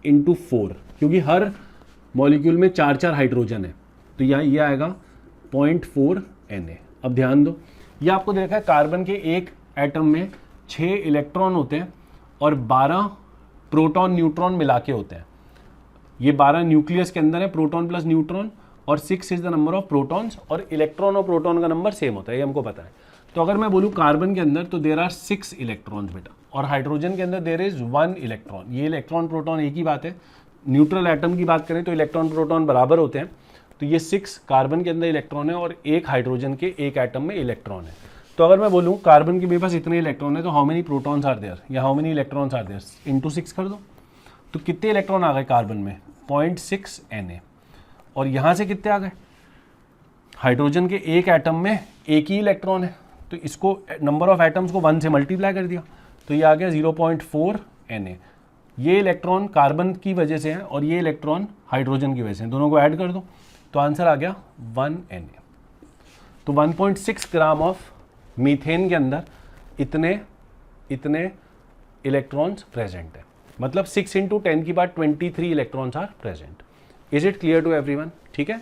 into 4, क्योंकि हर मॉलिक्यूल में 4 हाइड्रोजन है, तो यहाँ ये आएगा 0.4 Na। अब ध्यान दो, ये आपको देखा है कार्बन के एक एटम में 6 इलेक्ट्रॉन होते हैं और 12 प्रोटॉन न्यूट्रॉन मिला के होते हैं। ये 12 न्यूक्लियस के अंदर है, प्रोटॉन प्लस न्यूट्रॉन, और 6 is the number of protons, और इलेक्ट्रॉन और प्रोटॉन का नंबर सेम होता है, ये हमको पता है। तो अगर मैं बोलूँ कार्बन के अंदर तो देर आर 6 इलेक्ट्रॉन्स बेटा, और हाइड्रोजन के अंदर देर इज 1 इलेक्ट्रॉन। ये इलेक्ट्रॉन प्रोटॉन एक ही बात है। न्यूट्रल एटम की बात करें तो इलेक्ट्रॉन प्रोटॉन बराबर होते हैं, तो ये 6 कार्बन के अंदर इलेक्ट्रॉन है और एक हाइड्रोजन के एक एटम में इलेक्ट्रॉन है। तो अगर मैं बोलूँ कार्बन के मेरे पास इतने इलेक्ट्रॉन है, तो how many protons are there या how many electrons are there, into 6 कर दो, तो कितने इलेक्ट्रॉन आ गए कार्बन में 0.6 Na। और यहाँ से कितने आ गए, हाइड्रोजन के एक एटम में एक ही इलेक्ट्रॉन है, तो इसको नंबर ऑफ एटम्स को 1 से मल्टीप्लाई कर दिया, तो ये आ गया 0.4 Na। ये इलेक्ट्रॉन कार्बन की वजह से है और ये इलेक्ट्रॉन हाइड्रोजन की वजह से, दोनों को ऐड कर दो तो आंसर आ गया 1 Na। तो 1.6 ग्राम ऑफ मीथेन के अंदर इतने इलेक्ट्रॉन्स प्रेजेंट है, मतलब 6 × 10⁻23 electrons are present. Is it clear to everyone? ठीक है।